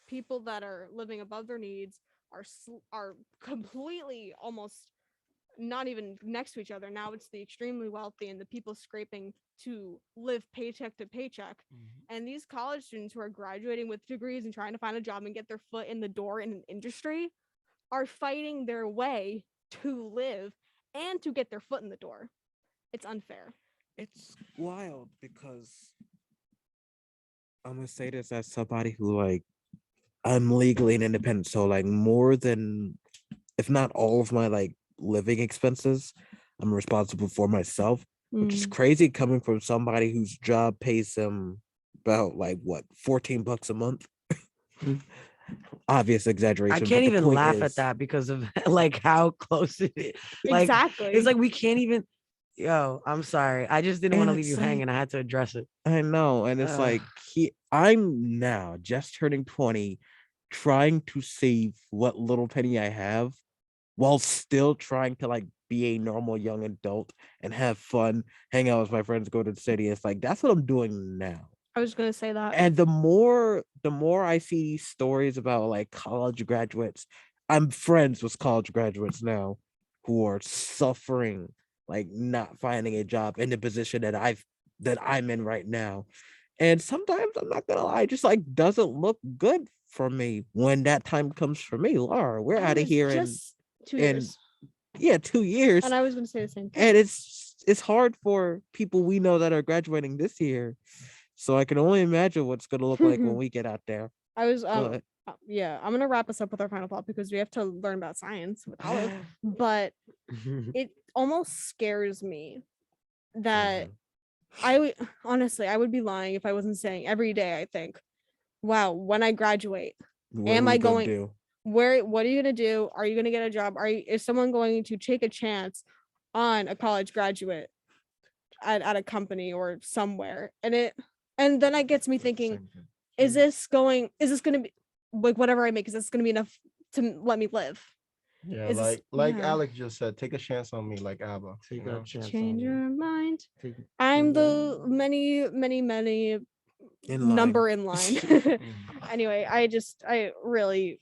people that are living above their needs are completely almost not even next to each other. Now it's the extremely wealthy and the people scraping to live paycheck to paycheck. And these college students who are graduating with degrees and trying to find a job and get their foot in the door in an industry are fighting their way to live and to get their foot in the door. It's unfair. It's wild because I'm gonna say this as somebody who like I'm legally and independent, so like more than if not all of my like living expenses, I'm responsible for myself, which is crazy coming from somebody whose job pays them about like what $14 a month. Obvious exaggeration. I can't but the even point laugh is, at that because of like how close it is. Like Exactly. it's like we can't even. Yo, I'm sorry. I just didn't want to And leave you it's like- hanging. I had to address it. I know, and it's like I'm now just turning 20, trying to save what little penny I have, while still trying to like be a normal young adult and have fun, hang out with my friends, go to the city. It's like that's what I'm doing now. I was gonna say that. And the more I see stories about like college graduates, I'm friends with college graduates now who are suffering, like not finding a job in the position that I'm in right now. And sometimes I'm not gonna lie, it just like doesn't look good for me when that time comes for me. Laura, we're out of here in just 2 years. 2 years. And I was gonna say the same thing. And it's hard for people we know that are graduating this year. So I can only imagine what's gonna look like when we get out there. I was But yeah, I'm gonna wrap us up with our final thought because we have to learn about science with Olive. But it almost scares me that I would honestly I would be lying if I wasn't saying every day I think, wow, when I graduate, what am are we I gonna going do? what are you gonna do? Are you gonna get a job? Is someone going to take a chance on a college graduate at a company or somewhere? And then it gets me thinking, is this gonna be like whatever I make, is this gonna be enough to let me live? Yeah, Is this- like yeah. Alex just said, take a chance on me, like ABBA. Take you a know? chance Change on me. your mind. Take I'm it the many in line. number in line. Anyway, I really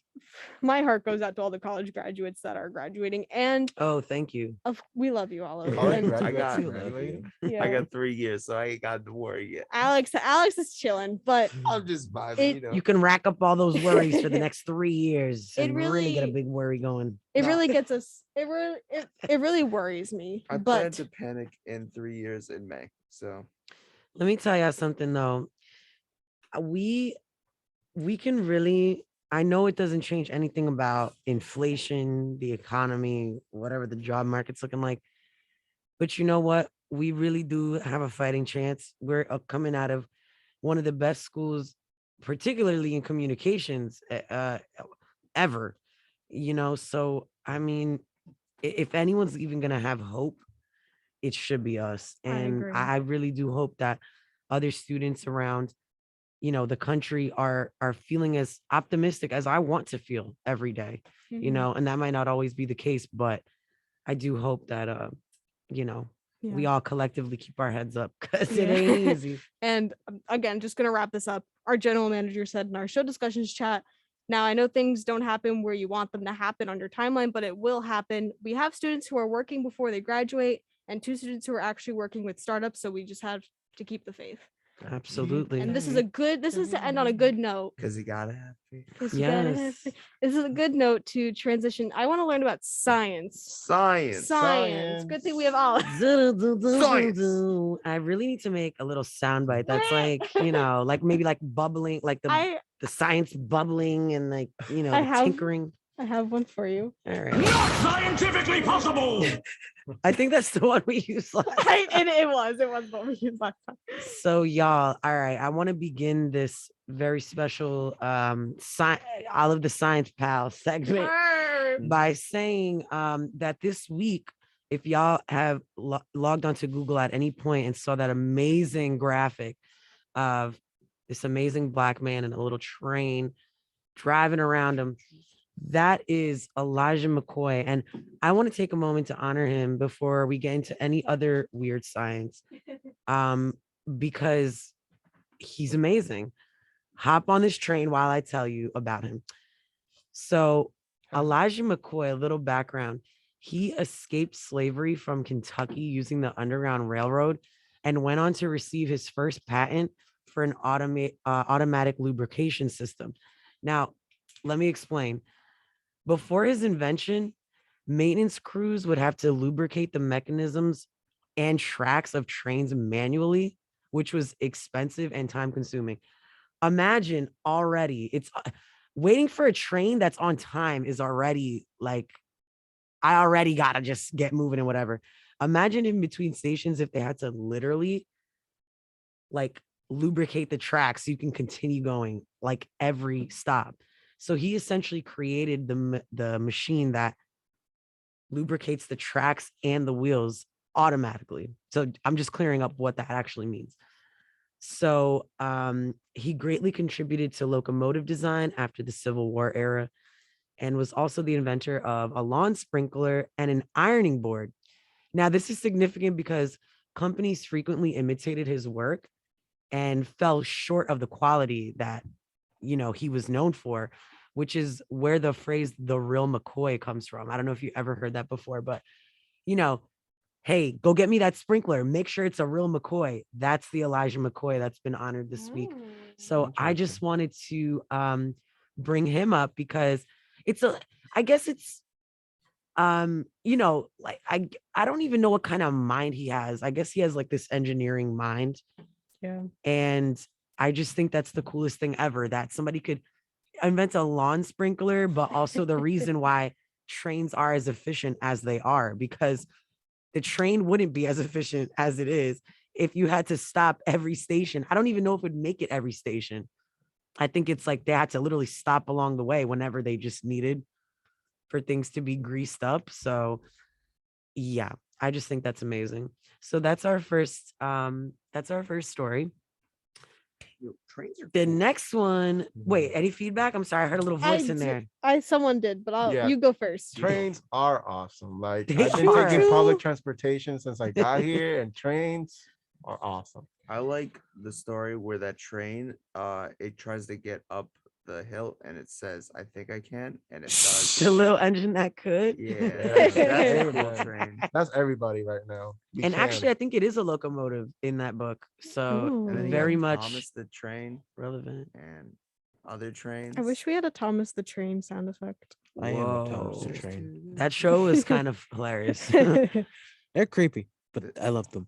my heart goes out to all the college graduates that are graduating, and Oh, thank you. we love you, Olive. All right, And graduates got- are graduating. yeah, I got 3 years, so I ain't got to worry yet. Alex is chilling, but I'm just vibing, It- you know. You can rack up all those worries for the next 3 years It and really get a really- big worry going. it No. really gets us. It really worries me. I plan But to panic in 3 years in May. So Let me tell you something though. We can really, I know it doesn't change anything about inflation, the economy, whatever the job market's looking like. But you know what? We really do have a fighting chance. We're coming out of one of the best schools, particularly in communications, ever. So I mean, if anyone's even gonna have hope, it should be us. I And agree. I really do hope that other students around, the country are feeling as optimistic as I want to feel every day. Mhm. And that might not always be the case, but I do hope that we Yeah. all collectively keep our heads up because it Yeah. ain't easy. And again, just gonna wrap this up. Our general manager said in our show discussions chat. Now I know things don't happen where you want them to happen on your timeline, but it will happen. We have students who are working before they graduate, and 2 students who are actually working with startups. So we just have to keep the faith. Absolutely. And this is to end on a good note. because you gotta have faith. 'Cause you gotta have Yes. faith. This is a good note to transition. I want to learn about science. Science. Good thing we have all. Science. I really need to make a little soundbite that's like maybe like bubbling, like the science bubbling and like I have- tinkering. I have one for you. All right. Scientifically possible. I think that's the one we used last. It was what we used last time. So y'all, all right, I want to begin this very special all of the science pal segment by saying that this week, if y'all have logged onto Google at any point and saw that amazing graphic of this amazing black man in a little train driving around him That is Elijah McCoy. And I want to take a moment to honor him before we get into any other weird science. Because he's amazing. Hop on this train while I tell you about him. So, Elijah McCoy, a little background. He escaped slavery from Kentucky using the Underground Railroad and went on to receive his first patent for an automatic lubrication system. Now, let me explain. Before his invention, maintenance crews would have to lubricate the mechanisms and tracks of trains manually, which was expensive and time consuming. Imagine already, it's waiting for a train that's on time is already like, I already got to just get moving and whatever. Imagine in between stations if they had to literally like lubricate the track so you can continue going like every stop. So he essentially created the machine that lubricates the tracks and the wheels automatically. So I'm just clearing up what that actually means. So he greatly contributed to locomotive design after the Civil War era and was also the inventor of a lawn sprinkler and an ironing board. Now, this is significant because companies frequently imitated his work and fell short of the quality that, he was known for, which is where the phrase "the real McCoy" comes from. I don't know if you ever heard that before, but you know, hey, go get me that sprinkler. Make sure it's a real McCoy. That's the Elijah McCoy that's been honored this week. So I just wanted to bring him up because I guess it's like I don't even know what kind of mind he has. I guess he has like this engineering mind. Yeah. And I just think that's the coolest thing ever, that somebody could invent a lawn sprinkler, but also the reason why trains are as efficient as they are, because the train wouldn't be as efficient as it is if you had to stop every station. I don't even know if it would make it every station. I think it's like they had to literally stop along the way whenever they just needed for things to be greased up. So yeah, I just think that's amazing. So that's our first story. Trains are The cool. next one, wait, any feedback? I'm sorry, I heard a little voice in there. Someone did, but Yeah. you go first. Trains are awesome. Like They I've been are. taking public transportation since I got here, and trains are awesome. I like the story where that train, it tries to get up the hill and it says, "I think I can," and it does. The little engine that could. Yeah, that's Hey, a cool man. train. That's everybody right now. We And can. actually, I think it is a locomotive in that book. So Ooh. And then you very have much Thomas the train relevant. and other trains. I wish we had a Thomas the Train sound effect. I am a Thomas the Whoa. Train. That show is kind of hilarious. They're creepy, but I love them.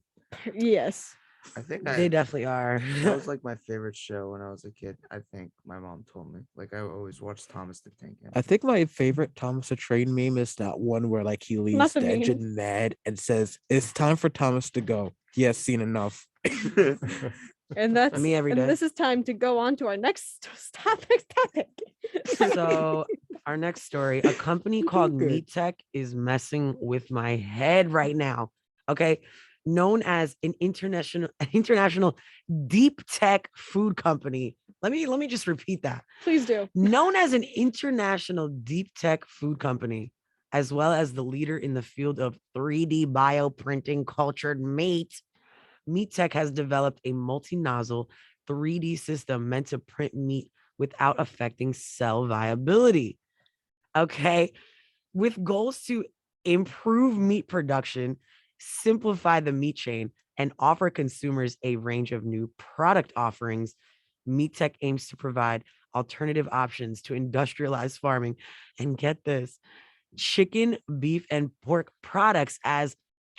Yes. I think They definitely are. that was like my favorite show when I was a kid. I think my mom told me. Like I always watched Thomas the Tank Engine. I think my favorite Thomas the Train meme is that one where like he leaves the the meme. engine mad and says, "It's time for Thomas to go. He has seen enough." And that's Me every and day. this is time to go on to our next topic. So our next story, a company called Good. Meat Tech is messing with my head right now. Okay. Known as an international deep tech food company. Let me just repeat that. Please do. Known as an international deep tech food company, as well as the leader in the field of 3D bioprinting cultured meat, Meat Tech has developed a multi-nozzle 3D system meant to print meat without affecting cell viability. Okay. With goals to improve meat production, simplify the meat chain, and offer consumers a range of new product offerings, Meat Tech aims to provide alternative options to industrialized farming. And get this, chicken, beef, and pork products as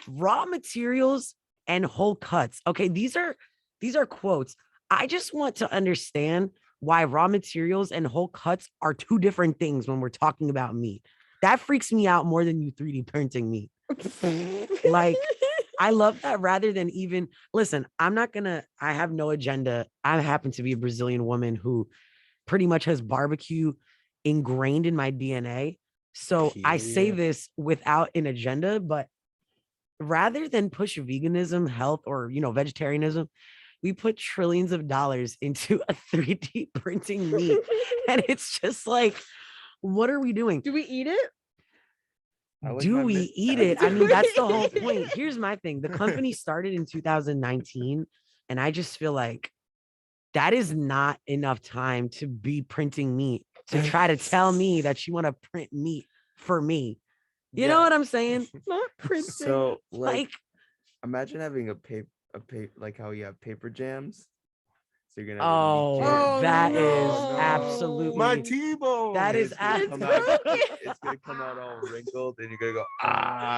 raw materials and whole cuts. Okay, these are quotes. I just want to understand why raw materials and whole cuts are two different things when we're talking about meat. That freaks me out more than you 3D printing meat. Like, I love that rather than even listen. I have no agenda. I happen to be a Brazilian woman who pretty much has barbecue ingrained in my DNA. So I say Period. this without an agenda, but rather than push veganism, health, or vegetarianism, we put trillions of dollars into a 3D printing meat. And it's just like, What are we doing? Do we eat it? Do we eat it? I mean, that's the whole point. Here's my thing. The company started in 2019, and I just feel like that is not enough time to be printing meat to try to tell me that you want to print meat for me. You know what I'm saying? Not printing. So Like, imagine having a paper like how you have paper jams. So you're gonna have oh, a meat jam. that is no. absolutely My T-bone. that is It's gonna come out. broken. It's gonna come out all wrinkled, and you're gonna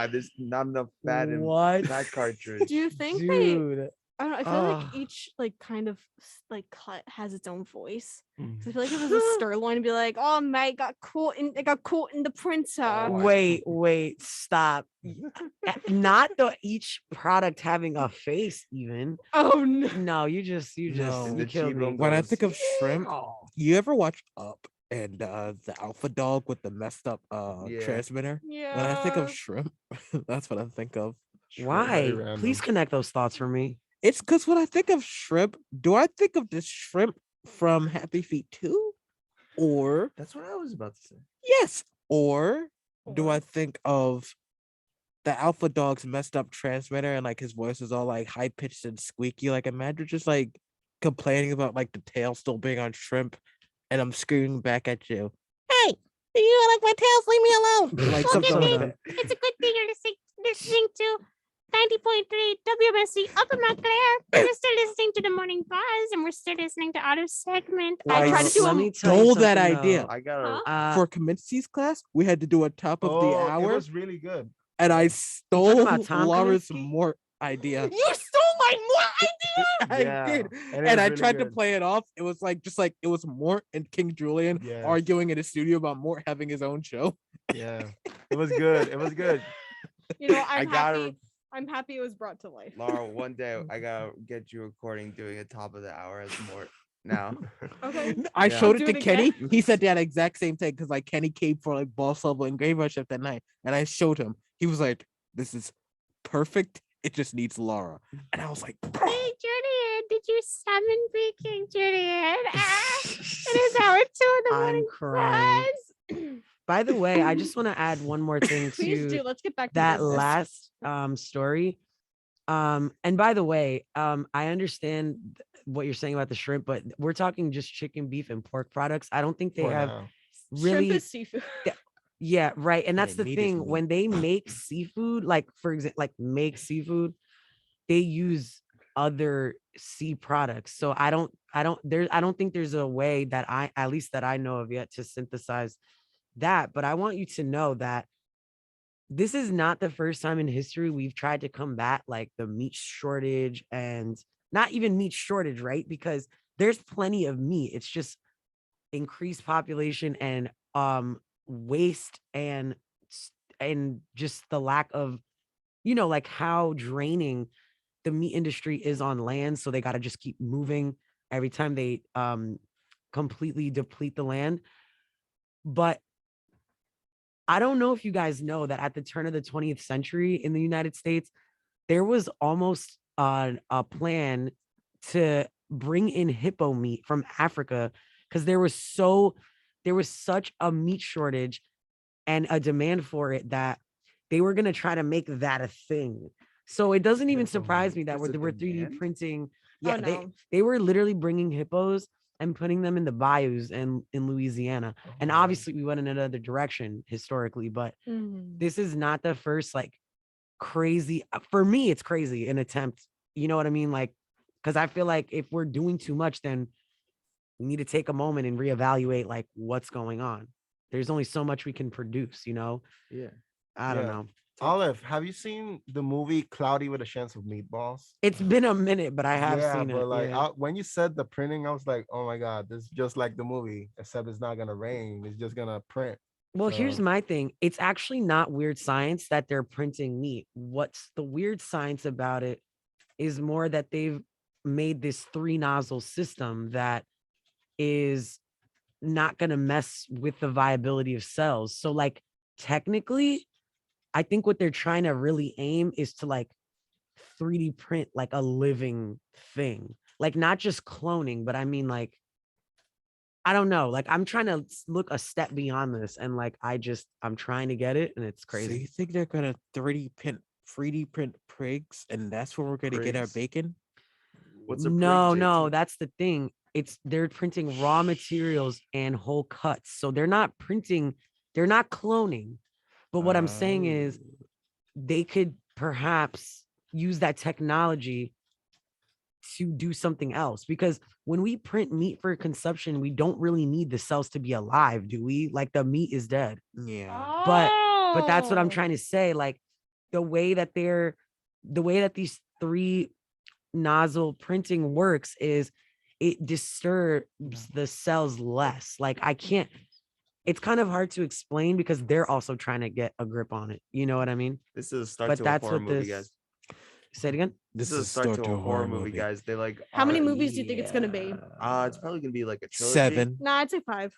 go, there's not enough fat in what, that cartridge. Do you think dude? I don't know. I feel like Ugh. each like kind of like cut has its own voice. Mm. 'Cause I feel like if it was a sirloin, it'd be like, "Oh mate, it got caught in the printer." Oh, Wait, stop. Not each product having a face, even. Oh no! No, you just No. And you the killed me. T-bone When I goes, think of shrimp, you ever watch Up and the alpha dog with the messed up Yeah. transmitter? Yeah. When I think of shrimp, that's what I think of. Why? random. Please connect those thoughts for me. It's because when I think of shrimp, do I think of the shrimp from Happy Feet 2? Or That's what I was about to say. yes, or do Or- I think of the alpha dog's messed up transmitter and like his voice is all like high pitched and squeaky? Like imagine just like complaining about like the tail still being on shrimp, and I'm screaming back at you, "Hey, you like my tails? Leave me alone!" Like something like that. It's a good thing you're listening to 90.3 WMSC Upper Montclair. We're still listening to the Morning Buzz, and we're still listening to Auto Segment. I tried to do let a- me tell you Stole that something, idea. though. I gotta. Huh? For Kaminsky's class, we had to do a top of the Oh, it hour, was really good. and I stole about Tom Lara's Kaminsky? Mort idea. You stole my more idea. I Yeah, did, and it and was I really tried to good. play it off. It was like just like it was Mort and King Julian Yes. arguing in a studio about Mort having his own show. Yeah, it was good. It was good. You know, I I'm gotta- happy. I'm happy it was brought to life. Laura, one day I gotta get you recording doing a top of the hour as more now. Okay. I Yeah. showed Do it to it Kenny. again? He said that exact same thing because like Kenny came for like boss level and grave rush that night, and I showed him. He was like, "This is perfect. It just needs Lara," and I was like, Hey, Julian, did you summon King Julian? It is hour 2 in the I'm morning. crying. Buzz. By the way, I just want to add one more thing Please do. to Let's get back to that business. last story. And by the way, I understand what you're saying about the shrimp, but we're talking just chicken, beef, and pork products. I don't think they For have now. Shrimp really. is seafood. Yeah, right. And Yeah, that's the meat is thing. meat. When they make seafood, like for example, like make seafood, they use other sea products. So I don't think there's a way that at least that I know of yet to synthesize that. But I want you to know that this is not the first time in history we've tried to combat like the meat shortage, and not even meat shortage, right? Because there's plenty of meat. It's just increased population and waste and just the lack of, like how draining the meat industry is on land. So they got to just keep moving every time they completely deplete the land. But I don't know if you guys know that at the turn of the 20th century in the United States, there was almost a plan to bring in hippo meat from Africa because there was such a meat shortage and a demand for it that they were going to try to make that a thing. So it doesn't even Hippo surprise meat. me that There's a we're 3D demand? printing. Oh, Yeah, no. they were literally bringing hippos and putting them in the bayous and in Louisiana. And Oh, wow. obviously we went in another direction historically, but this is not the first like crazy, for me it's crazy, an attempt, you know what I mean? Like, because I feel like if we're doing too much, then we need to take a moment and reevaluate like what's going on. There's only so much we can produce, Yeah. I don't Yeah. know. Olive, have you seen the movie Cloudy with a Chance of Meatballs? It's been a minute, but I have Yeah, seen but it. like yeah. when you said the printing, I was like, oh my god, this is just like the movie, except it's not gonna rain. It's just gonna print. Well, here's So- my thing. It's actually not weird science that they're printing meat. What's the weird science about it is more that they've made this 3 nozzle system that is not going to mess with the viability of cells. So like technically, I think what they're trying to really aim is to like 3D print like a living thing. Like not just cloning, but I mean like I don't know. Like I'm trying to look a step beyond this, and like I'm trying to get it, and it's So you crazy. think they're gonna 3D print prigs, and that's where we're gonna get our Prigs. bacon? What's a No, prig, no, JT? that's the thing. They're printing raw materials and whole cuts, so they're not printing, they're not cloning. But what I'm saying is, they could perhaps use that technology to do something else, because when we print meat for consumption, we don't really need the cells to be alive, do we? Like the meat is dead. Yeah. But that's what I'm Oh. trying to say. Like the way that these three nozzle printing works is it disturbs the cells less. Like I can't, it's kind of hard to explain because they're also trying to get a grip on it. You know what I mean? This is a start But to a that's horror what movie, this, guys. say it again. This is a start to a horror movie, guys. They like How many are- movies do you think it's gonna be? It's probably gonna be like a trilogy. 7. Nah, I'd say 5.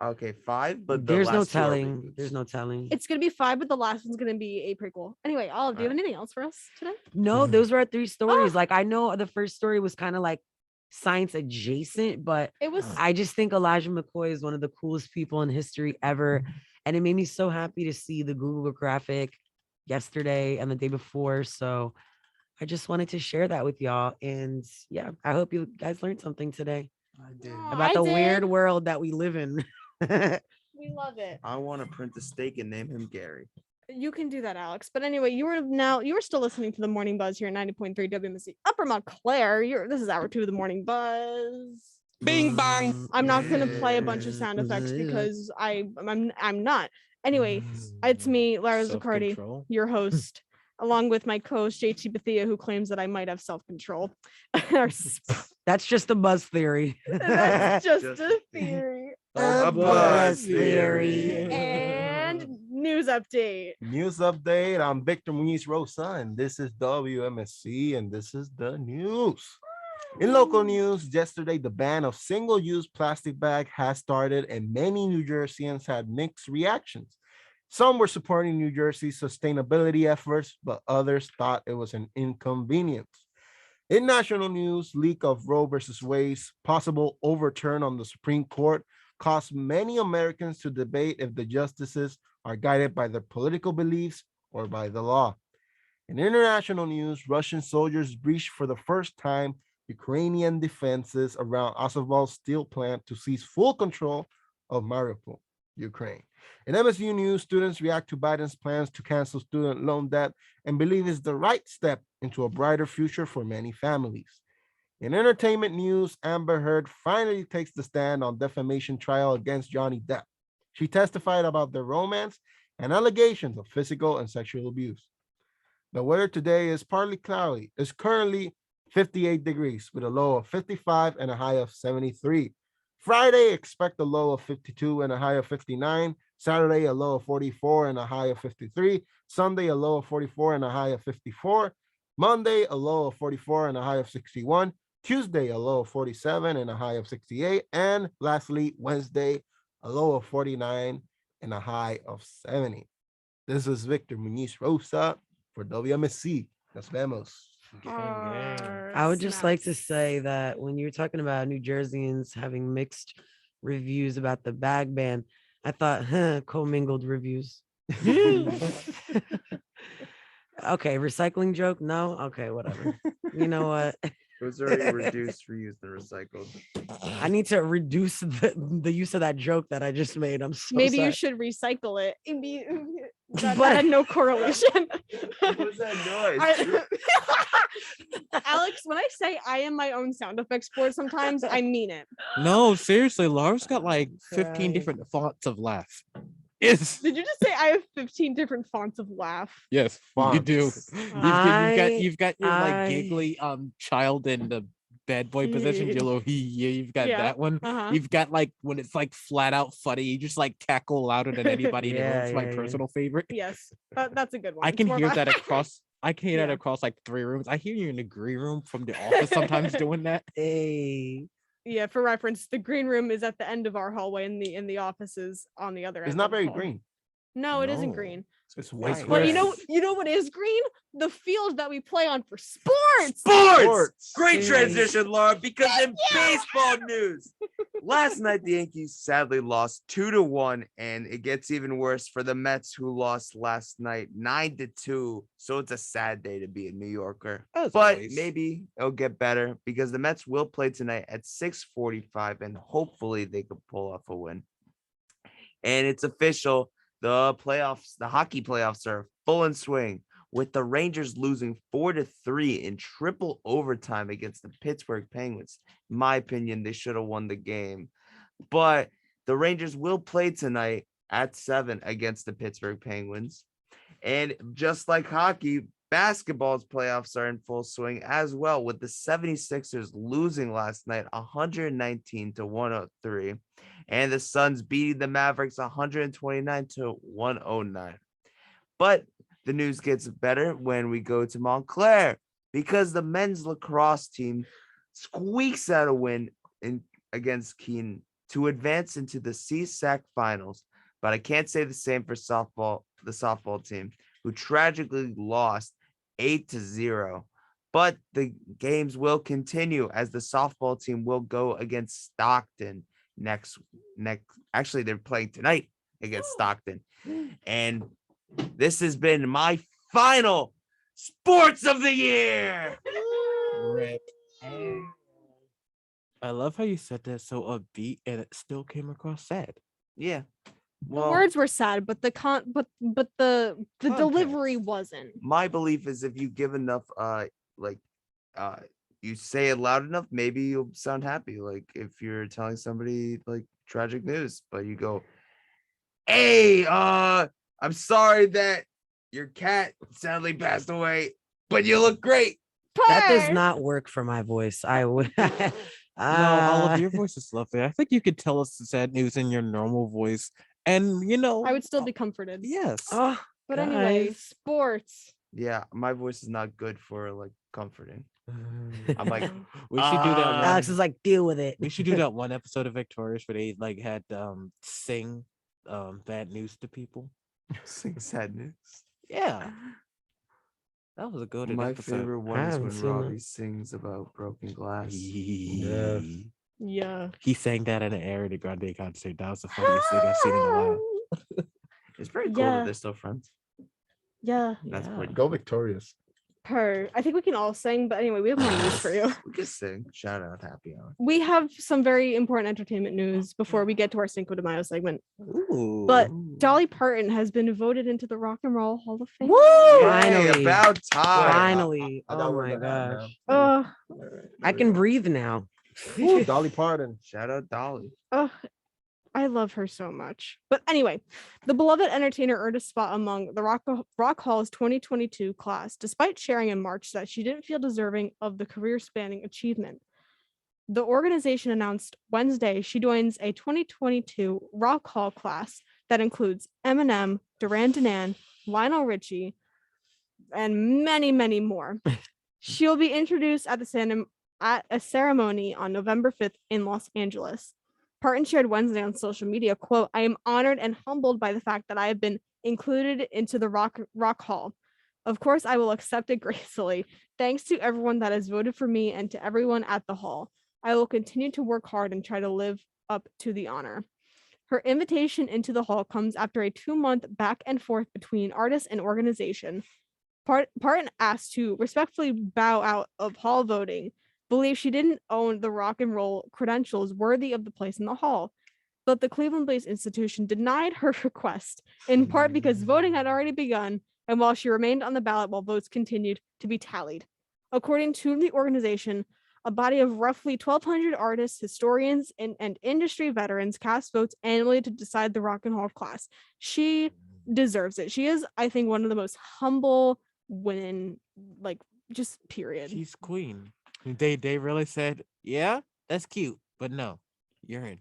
Okay, 5, but the There's no last two are telling. reboots. There's no telling. It's gonna be 5, but the last one's gonna be a prequel. Anyway, Olive, do you have anything else for us today? No, those were our 3 stories. Like I know the first story was kind of like science adjacent, but It was I just think Elijah McCoy is one of the coolest people in history ever. And it made me so happy to see the Google graphic yesterday and the day before. So I just wanted to share that with y'all. And yeah, I hope you guys learned something today I did. about I the weird did. world that we live in. We love it. I want to print a steak and name him Gary. You can do that, Alex. But anyway, you were still listening to the Morning Buzz here at 90.3 WMSC Upper Montclair. This is hour 2 of the Morning Buzz. Bing bang. I'm not gonna play a bunch of sound effects because I'm not. Anyway, it's me, Lara Ziccardi, Self-control. your host, along with my co-host JT Bethea, who claims that I might have self-control. That's just a buzz theory. That's just Just a theory. A buzz theory. And news update. News update. I'm Victor Muniz Rosa, and this is WMSC, and this is the news. In local news, yesterday, the ban of single-use plastic bag has started, and many New Jerseyans had mixed reactions. Some were supporting New Jersey's sustainability efforts, but others thought it was an inconvenience. In national news, leak of Roe versus Wade's possible overturn on the Supreme Court caused many Americans to debate if the justices are guided by their political beliefs or by the law. In international news, Russian soldiers breached for the first time Ukrainian defenses around Azovstal's steel plant to seize full control of Mariupol, Ukraine. In MSU news, students react to Biden's plans to cancel student loan debt and believe it's the right step into a brighter future for many families. In entertainment news, Amber Heard finally takes the stand on defamation trial against Johnny Depp. She testified about their romance and allegations of physical and sexual abuse. The weather today is partly cloudy. It's currently 58 degrees with a low of 55 and a high of 73. Friday, expect a low of 52 and a high of 59. Saturday, a low of 44 and a high of 53. Sunday, a low of 44 and a high of 54. Monday, a low of 44 and a high of 61. Tuesday, a low of 47 and a high of 68. And lastly, Wednesday, a low of 49 and a high of 70. This is Victor Muniz Rosa for WMSC. Nos vemos. I would just like to say that when you're talking about New Jerseyans having mixed reviews about the bag ban, I thought, commingled reviews. Okay, recycling joke? No? Okay, whatever. You know what? It was already reduced, reused, and recycled. I need to reduce the use of that joke that I just made. I'm so Maybe sorry. you should recycle it. That had no correlation. What was that noise? Alex, when I say I am my own sound effects board, sometimes I mean it. No, seriously, Lara's got like 15 different fonts of laugh. Yes. Did you just say I have 15 different fonts of laugh? Yes, you do. You've got your like giggly child in the bad boy position. Your little you've got that one. You've got like when it's like flat out funny, you just like cackle louder than anybody in the room. It's my personal favorite. Yes, that's a good one. I can It's more hear of that a- across. I can hear that across like 3 rooms. I hear you in the green room from the office sometimes doing that. Hey. Yeah, for reference, the green room is at the end of our hallway, and the office is on the other end. It's not of the very hall. green. No, it isn't No. green. It's white. But you grass. know what is green? The field that we play on for sports. Sports. Great Dude. transition, Laura, because in baseball news, last night the Yankees sadly lost 2-1, and it gets even worse for the Mets, who lost last night 9-2. So it's a sad day to be a New Yorker. As But always. maybe it'll get better because the Mets will play tonight at 6:45, and hopefully they could pull off a win. And it's official. The playoffs, the hockey playoffs are full in swing, with the Rangers losing 4-3 in triple overtime against the Pittsburgh Penguins. In my opinion, they should have won the game. But the Rangers will play tonight at 7 against the Pittsburgh Penguins. And just like hockey, basketball's playoffs are in full swing as well, with the 76ers losing last night 119-103, and the Suns beating the Mavericks 129-109. But the news gets better when we go to Montclair, because the men's lacrosse team squeaks out a win against Keene to advance into the CSAC finals. But I can't say the same for the softball team, who tragically lost 8-0. But the games will continue, as the softball team will go against Stockton next. Actually, they're playing tonight against Stockton. And this has been my final sports of the year. Rip. I love how you said that so upbeat and it still came across sad. Yeah. The words were sad, but the delivery wasn't. My belief is if you give enough you say it loud enough, maybe you'll sound happy. Like if you're telling somebody like tragic news, but you go, hey, I'm sorry that your cat sadly passed away, but you look great. That does not work for my voice. I would. No, Olive, your voice is lovely. I think you could tell us the sad news in your normal voice, and I would still be comforted. Yes. Oh, But anyway, guys. sports. Yeah, my voice is not good for like comforting. I'm like, we should do that. Alex is like, deal with it. We should do that one episode of Victorious where they like had sing bad news to people. sing sad news. Yeah. That was a good My episode. favorite one I is haven't when seen Robbie sings about broken glass. Yeah. Yeah. He sang that at an Ariana Grande concert. That was the funniest thing I've seen in a while. It's pretty cool Yeah. that they're still friends. Yeah. That's Yeah. pretty Go Victorious. I think we can all sing, but anyway, we have more news for you. We can sing. Shout out Happy Hour. We have some very important entertainment news before we get to our Cinco de Mayo segment. Ooh. But Dolly Parton has been voted into the Rock and Roll Hall of Fame. Finally. About time. Finally. I got Oh where my the hat gosh. now. I can breathe now. Ooh, Dolly Parton. Shout out Dolly. I love her so much. But anyway, the beloved entertainer earned a spot among the Rock Hall's 2022 class, despite sharing in March that she didn't feel deserving of the career-spanning achievement. The organization announced Wednesday she joins a 2022 Rock Hall class that includes Eminem, Duran Duran, Lionel Richie, and many, many more. She'll be introduced at a ceremony on November 5th in Los Angeles. Parton shared Wednesday on social media, quote, "I am honored and humbled by the fact that I have been included into the Rock Hall. Of course, I will accept it gracefully. Thanks to everyone that has voted for me and to everyone at the hall. I will continue to work hard and try to live up to the honor." Her invitation into the hall comes after a 2-month back and forth between artist and organization. Parton asked to respectfully bow out of hall voting, believed she didn't own the rock and roll credentials worthy of the place in the hall. But the Cleveland-based institution denied her request, in part because voting had already begun, and while she remained on the ballot while votes continued to be tallied. According to the organization, a body of roughly 1,200 artists, historians, and industry veterans cast votes annually to decide the Rock and Roll class. She deserves it. She is, I think, one of the most humble women, like, just period. She's queen. They really said, yeah, that's cute, but no, you're in.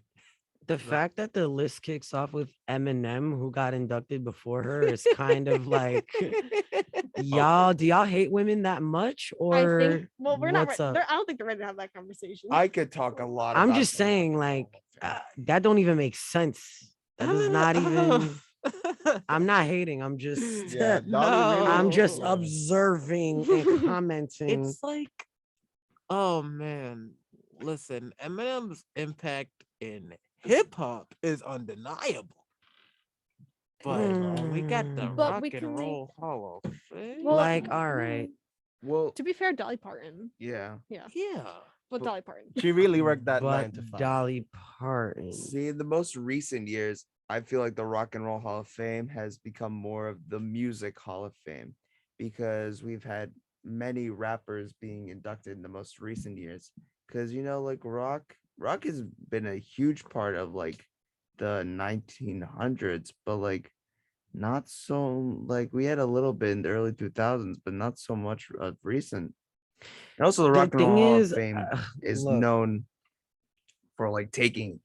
The fact that the list kicks off with Eminem, who got inducted before her, is kind of like, y'all, do y'all hate women that much? Or I think, well, we're not what's ready. up? I don't think they're ready to have that conversation. I could talk a lot. I'm about just them. saying, like, that don't even make sense. That does not even. I'm not hating. I'm just Yeah, Dolly really. I'm just yeah. observing and commenting. It's like, oh man, listen, Eminem's impact in hip hop is undeniable. But we got the Mm, But Rock we and can make Roll Hall of Fame. well. like, all right. Well, To be fair, Dolly Parton. yeah. Yeah, Yeah. but Dolly Parton. She really worked that But 9 to 5. Dolly Parton. See, in the most recent years, I feel like the Rock and Roll Hall of Fame has become more of the Music Hall of Fame because we've had many rappers being inducted in the most recent years. Because like rock has been a huge part of like the 1900s, but like not so like we had a little bit in the early 2000s, but not so much of recent. And also, the The Rock and Roll thing Hall of is, Fame is look, known for like taking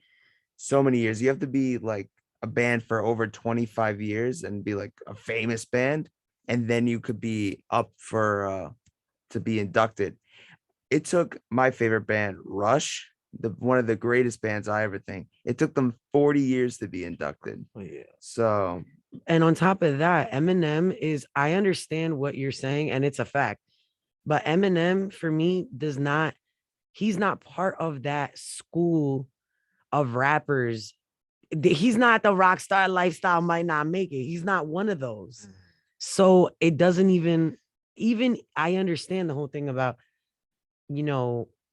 so many years. You have to be like a band for over 25 years and be like a famous band, and then you could be up for to be inducted. It took my favorite band, Rush, one of the greatest bands I ever think. It took them 40 years to be inducted. Oh, yeah. So and on top of that, Eminem is, I understand what you're saying, and it's a fact. But Eminem, for me, he's not part of that school of rappers. He's not the rock star lifestyle, might not make it. He's not one of those. So it doesn't even I understand the whole thing about,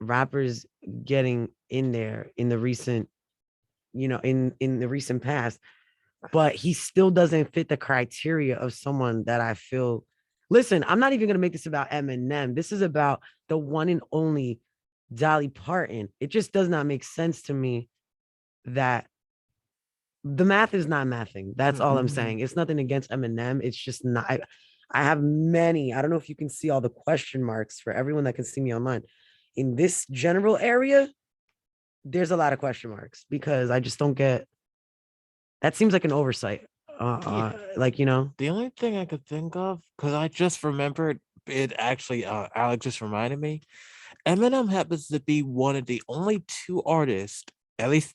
rappers getting in there in the recent, in the recent past, but he still doesn't fit the criteria of someone that I feel. Listen, I'm not even going to make this about Eminem. This is about the one and only Dolly Parton. It just does not make sense to me that the math is not mathing. That's all I'm saying. It's nothing against Eminem. It's just not. I have many. I don't know if you can see all the question marks for everyone that can see me online. In this general area, there's a lot of question marks because I just don't get. That seems like an oversight. Like, The only thing I could think of, because I just remembered it actually, Alex just reminded me, Eminem happens to be one of the only two artists, at least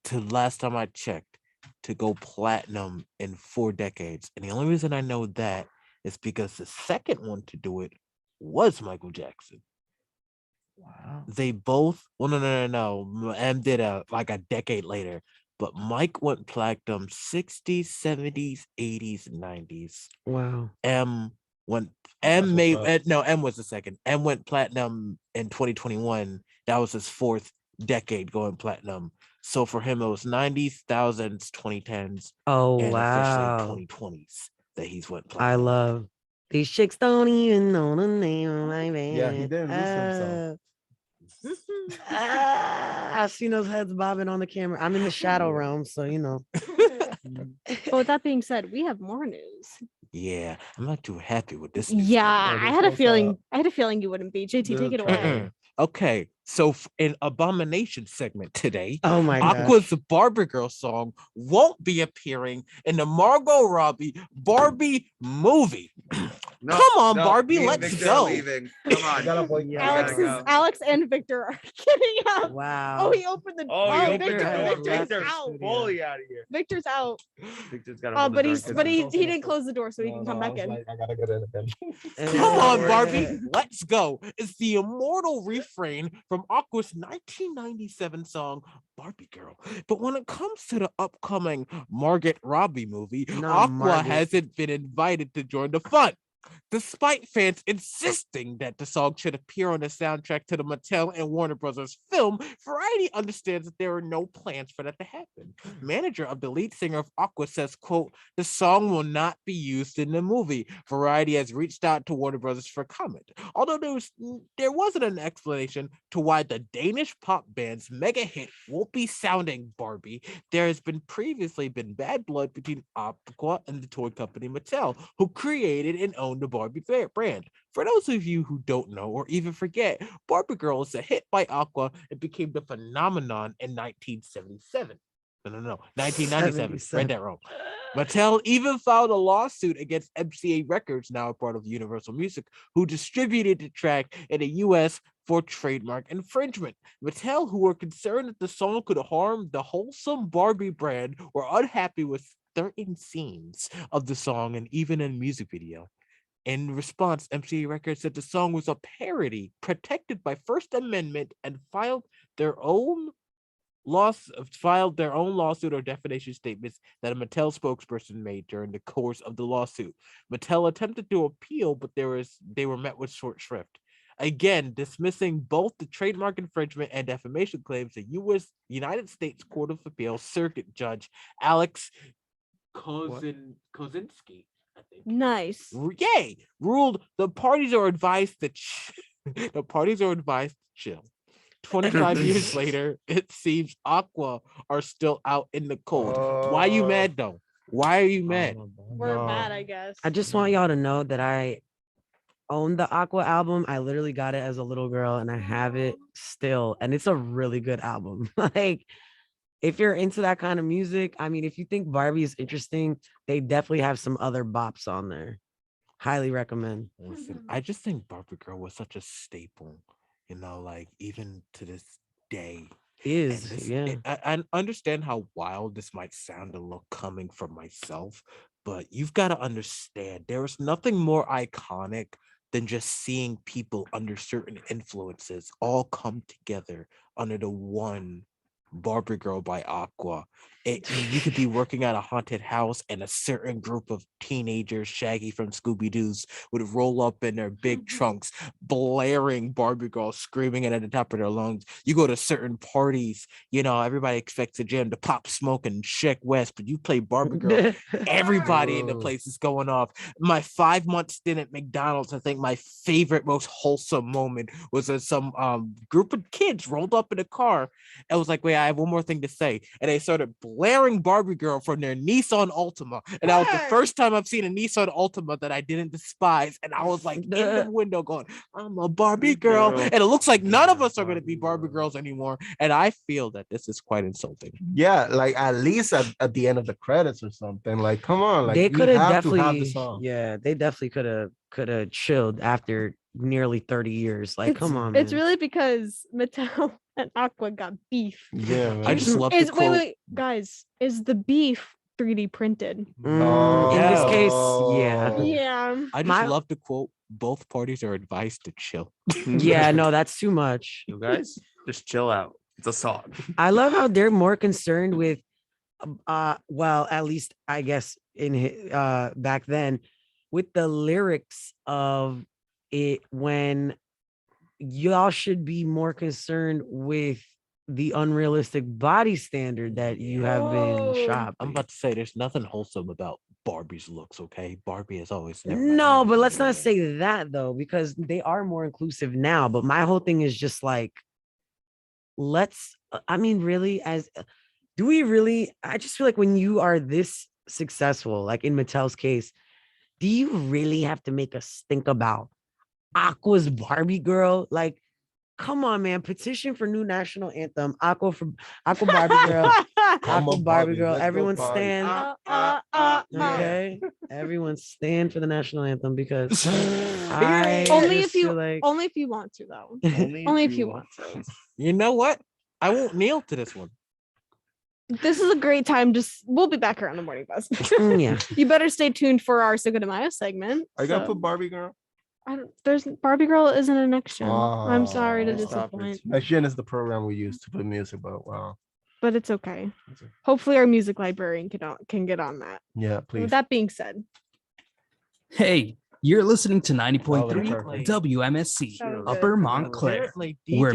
to last time I checked, to go platinum in 4 decades. And the only reason I know that is because the second one to do it was Michael Jackson. wow. They both, well, no. M did like a decade later, but Mike went platinum 60s, 70s, 80s, 90s. wow. M went That's M what's made up. no, M was the second. M went platinum in 2021. That was his 4th decade going platinum. So for him, it was 90s, thousands, 2010s, Oh and officially wow. 2020s that he's went I platinum. love these chicks don't even know the name of my band. Yeah, he didn't lose himself. I seen those heads bobbing on the camera. I'm in the shadow realm, so But with that being said, we have more news. Yeah, I'm not too happy with this news. Yeah, Oh, I they're had a supposed to- feeling. I had a feeling you wouldn't be. JT, take it They're away. trying. Okay, so in Abomination segment today, Oh my gosh. Aqua's Barbie Girl song won't be appearing in the Margot Robbie Barbie movie. No, Come on, no, Barbie, me and let's Victor go. are leaving. Come on. Gotta boycott. We Alex gotta is go. Alex and Victor are getting out. Wow. Oh, he opened the. Oh, you opened Victor, the door. Victor's Victor's out. fully out of here. Victor's out. Victor's got to But the he's door but 'cause he close he enough didn't to- close the door, so he No, can no, come I back was in. like, I gotta get in again. Come on, Barbie, let's go. It's the immortal refrain from Aqua's 1997 song Barbie Girl. But when it comes to the upcoming Margot Robbie movie, No, Aqua Margot. hasn't been invited to join the fun. Despite fans insisting that the song should appear on the soundtrack to the Mattel and Warner Brothers film, Variety understands that there are no plans for that to happen. Manager of the lead singer of Aqua says, quote, the song will not be used in the movie. Variety has reached out to Warner Brothers for comment. Although there wasn't an explanation to why the Danish pop band's mega hit won't be sounding Barbie, there has previously been bad blood between Aqua and the toy company Mattel, who created and owned the Barbie brand. For those of you who don't know or even forget, Barbie Girl is a hit by Aqua and became the phenomenon in 1977. No. 1997. Read 77. that wrong. Mattel even filed a lawsuit against MCA Records, now a part of Universal Music, who distributed the track in the US for trademark infringement. Mattel, who were concerned that the song could harm the wholesome Barbie brand, were unhappy with certain scenes of the song and even in music video. In response, MCA Records said the song was a parody protected by First Amendment and filed their own lawsuit or defamation statements that a Mattel spokesperson made during the course of the lawsuit. Mattel attempted to appeal, but they were met with short shrift. Again, dismissing both the trademark infringement and defamation claims, the United States Court of Appeals Circuit Judge Alex Kozinski, I think. Nice. Ruled the parties are advised to chill. 25 years later, it seems Aqua are still out in the cold. Why you mad though? Why are you mad? We're mad, I guess. I just want y'all to know that I own the Aqua album. I literally got it as a little girl and I have it still. And it's a really good album. Like, if you're into that kind of music, I mean, if you think Barbie is interesting, they definitely have some other bops on there. Highly recommend. Listen, I just think Barbie Girl was such a staple, like even to this day. I understand how wild this might sound to look coming from myself, but you've got to understand there is nothing more iconic than just seeing people under certain influences all come together under the one Barbie Girl by Aqua. You could be working at a haunted house and a certain group of teenagers, Shaggy from Scooby-Doo's, would roll up in their big trunks, blaring Barbie Girl, screaming it at the top of their lungs. You go to certain parties, everybody expects the gym to pop smoke and shake West, but you play Barbie Girl, everybody in the place is going off. My 5-month stint at McDonald's, I think my favorite, most wholesome moment was that some group of kids rolled up in a car. I was like, wait, I have one more thing to say. And they started blaring Barbie Girl from their Nissan Altima. And that was the first time I've seen a Nissan Altima that I didn't despise. And I was like in the window going, I'm a Barbie girl. And it looks like none of us are going to be Barbie girls anymore. And I feel that this is quite insulting. Yeah, like at least at the end of the credits or something. Like, come on, like they could have definitely have the song. Yeah, they definitely could have chilled after nearly 30 years. Like, come on, man. It's really because Mattel and Aqua got beef. Yeah, man. I just love the quote. Wait, guys, is the beef 3D printed? In this case, yeah. Yeah. I just love the quote. Both parties are advised to chill. Yeah, no, that's too much. You guys, just chill out. It's a song. I love how they're more concerned with, well, at least I guess in back then, with the lyrics of it, when y'all should be more concerned with the unrealistic body standard that you have been shopping. I'm about to say there's nothing wholesome about Barbie's looks, okay? Barbie is always never. No, but let's not say that though, because they are more inclusive now. But my whole thing is just like, really, do we really? I just feel like when you are this successful, like in Mattel's case, do you really have to make us think about Aqua's Barbie Girl? Like, come on, man. Petition for new national anthem. Aqua Barbie Girl. Aqua Barbie Girl. Everyone stand. Okay. Everyone stand for the national anthem because only if you want to, though. Only if you want to. You know what? I won't kneel to this one. This is a great time. We'll be back here on the morning bus. Yeah. You better stay tuned for our Cinco de Mayo segment. I gotta put Barbie Girl. There's Barbie Girl isn't a next gen. I'm sorry to disappoint. Next gen is the program we use to put music, but wow. But it's okay. Hopefully our music librarian can get on that. Yeah, please. With that being said. Hey, you're listening to 90.3 WMSC Upper Montclair, where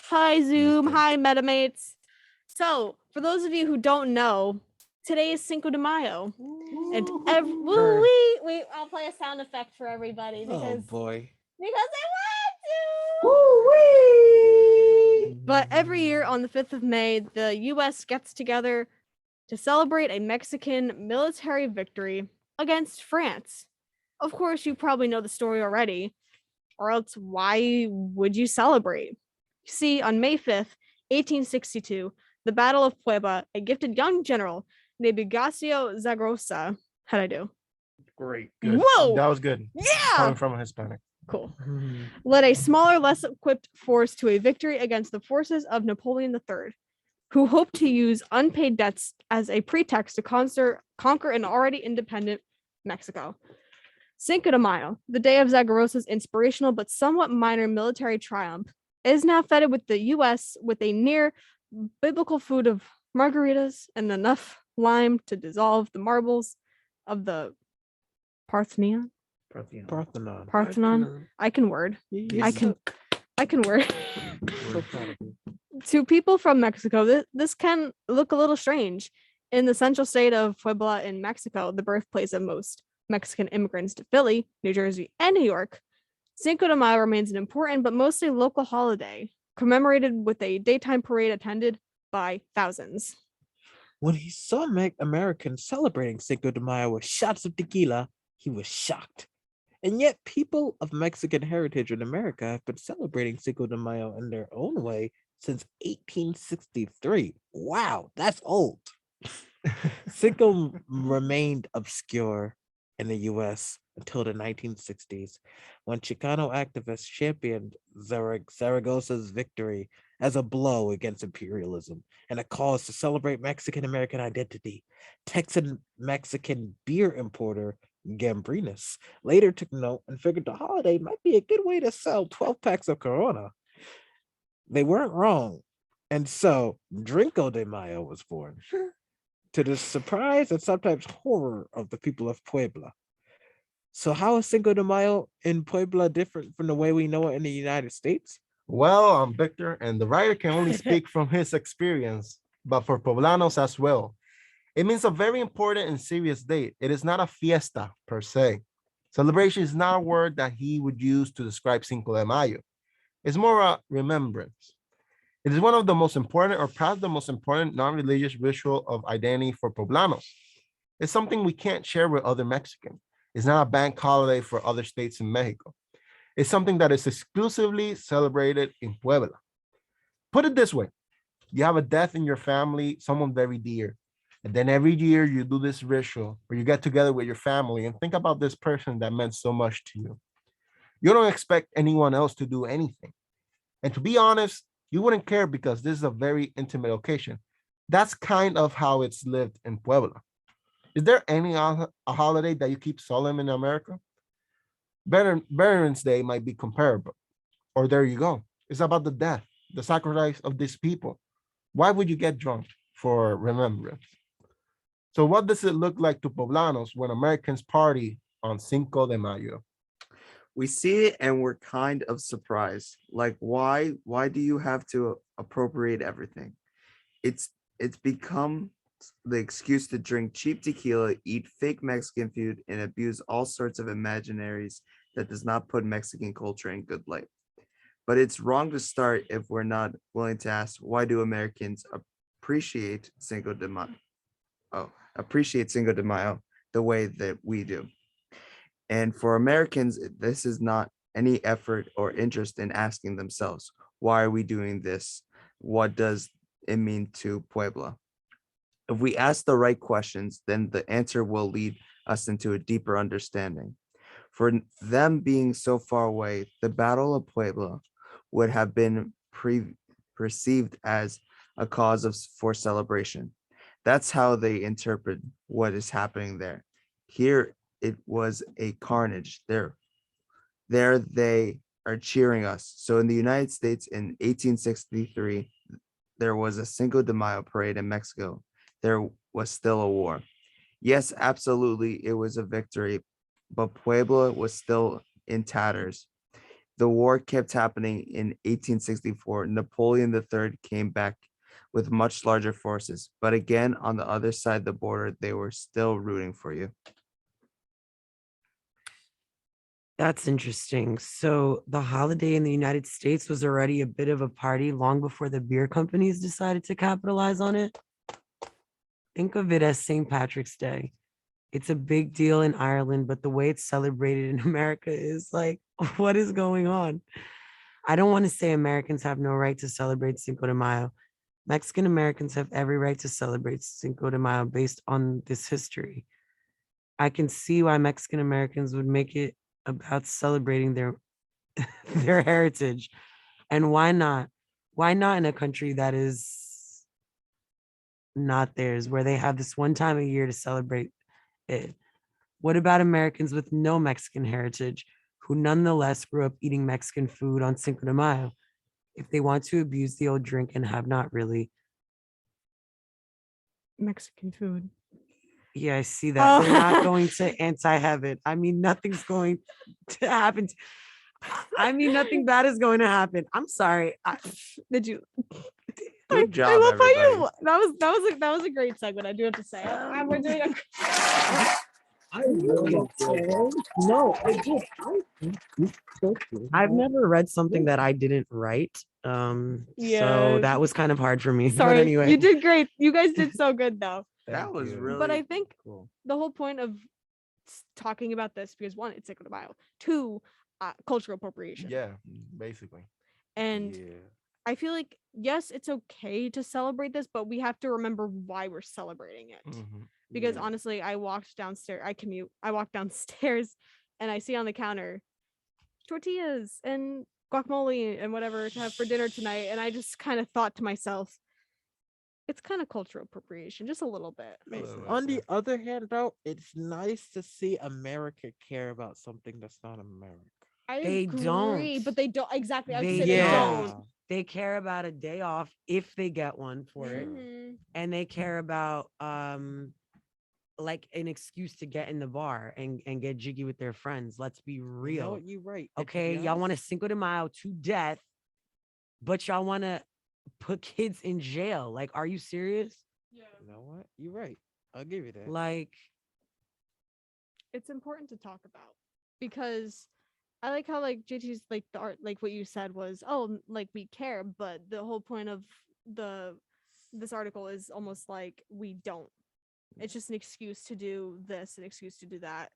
Hi, Zoom. Hi, MetaMates. So, for those of you who don't know, today is Cinco de Mayo. And wait, I'll play a sound effect for everybody because boy. I want to. But every year on the 5th of May, the US gets together to celebrate a Mexican military victory against France. Of course, you probably know the story already, or else why would you celebrate? See, on May 5th, 1862, the Battle of Puebla, a gifted young general named Ignacio Zaragoza. How'd I do? Great. Good. Whoa! That was good. Yeah! Coming from a Hispanic. Cool. Led a smaller, less equipped force to a victory against the forces of Napoleon III, who hoped to use unpaid debts as a pretext to conquer an already independent Mexico. Cinco de Mayo, the day of Zaragoza's inspirational but somewhat minor military triumph, is now feted with the U.S. with a near biblical food of margaritas and enough lime to dissolve the marbles of the Parthenon. Parthenon. I can word. I can word. To people from Mexico, this can look a little strange. In the central state of Puebla in Mexico, the birthplace of most Mexican immigrants to Philly, New Jersey, and New York, Cinco de Mayo remains an important but mostly local holiday, commemorated with a daytime parade attended by thousands. When he saw Americans celebrating Cinco de Mayo with shots of tequila, he was shocked. And yet, people of Mexican heritage in America have been celebrating Cinco de Mayo in their own way since 1863. Wow, that's old. Cinco remained obscure in the US until the 1960s, when Chicano activists championed Zaragoza's victory as a blow against imperialism and a cause to celebrate Mexican American identity. Texan Mexican beer importer Gambrinus later took note and figured the holiday might be a good way to sell 12 packs of Corona. They weren't wrong. And so Drinko de Mayo was born, to the surprise and sometimes horror of the people of Puebla. So how is Cinco de Mayo in Puebla different from the way we know it in the United States? Well, I'm Victor, and the writer can only speak from his experience, but for Poblanos as well. It means a very important and serious date. It is not a fiesta per se. Celebration is not a word that he would use to describe Cinco de Mayo. It's more a remembrance. It is one of the most important, or perhaps the most important, non-religious ritual of identity for Poblanos. It's something we can't share with other Mexicans. It's not a bank holiday for other states in Mexico. It's something that is exclusively celebrated in Puebla. Put it this way: you have a death in your family, someone very dear. And then every year you do this ritual where you get together with your family and think about this person that meant so much to you. You don't expect anyone else to do anything. And to be honest, you wouldn't care because this is a very intimate occasion. That's kind of how it's lived in Puebla. Is there any a holiday that you keep solemn in America? Veterans Day might be comparable. Or there you go. It's about the death, the sacrifice of these people. Why would you get drunk for remembrance? So what does it look like to Poblanos when Americans party on Cinco de Mayo? We see it and we're kind of surprised. Like, why do you have to appropriate everything? It's become the excuse to drink cheap tequila, eat fake Mexican food, and abuse all sorts of imaginaries that does not put Mexican culture in good light. But it's wrong to start if we're not willing to ask, why do Americans appreciate Cinco de Mayo? Appreciate Cinco de Mayo the way that we do. And for Americans, this is not any effort or interest in asking themselves, why are we doing this? What does it mean to Puebla? If we ask the right questions, then the answer will lead us into a deeper understanding. For them being so far away, the Battle of Puebla would have been perceived as a cause for celebration. That's how they interpret what is happening there. Here, it was a carnage. There they are cheering us. So in the United States in 1863, there was a Cinco de Mayo parade in Mexico. There was still a war. Yes, absolutely, it was a victory, but Puebla was still in tatters. The war kept happening in 1864. Napoleon III came back with much larger forces, but again, on the other side of the border, they were still rooting for you. That's interesting. So the holiday in the United States was already a bit of a party long before the beer companies decided to capitalize on it. Think of it as St. Patrick's Day. It's a big deal in Ireland, but the way it's celebrated in America is like, what is going on? I don't want to say Americans have no right to celebrate Cinco de Mayo. Mexican Americans have every right to celebrate Cinco de Mayo based on this history. I can see why Mexican Americans would make it about celebrating their their heritage. And why not? Why not in a country that is not theirs, where they have this one time a year to celebrate it? What about Americans with no Mexican heritage who nonetheless grew up eating Mexican food on Cinco de Mayo? If they want to abuse the old drink and have not really. Mexican food. Yeah, I see that. They're not going to anti-heaven. I mean, nothing's going to happen. I mean, nothing bad is going to happen. I'm sorry. Did you? Good job, I love everybody. how you. That was a great segment. I do have to say. We're doing a. No, I've never read something that I didn't write. So Yeah. that was kind of hard for me. Sorry, But anyway, you did great. You guys did so good though. That was really But I think cool. the whole point of talking about this, because one, it's Cinco de Mayo. Two, cultural appropriation. Yeah, basically. And I feel like, yes, it's okay to celebrate this, but we have to remember why we're celebrating it. Because honestly, I walked downstairs, I walked downstairs and I see on the counter tortillas and guacamole and whatever to have for dinner tonight. And I just kind of thought to myself, it's kind of cultural appropriation, just a little bit. On the other hand, though, it's nice to see America care about something that's not America. I They agree, don't. but they don't. Exactly. I would They say they don't. don't. They care about a day off if they get one for it. And they care about like an excuse to get in the bar and get jiggy with their friends. Let's be real. You know what? You're right. And to Okay, be y'all want to honest- Cinco de Mayo to death, but y'all want to put kids in jail. Like, are you serious? Yeah. You know what? You're right. I'll give you that. Like, It's important to talk about because I like how like JT's like the art, like what you said was, oh, like we care, but the whole point of this article is almost like we don't. It's just an excuse to do this, an excuse to do that,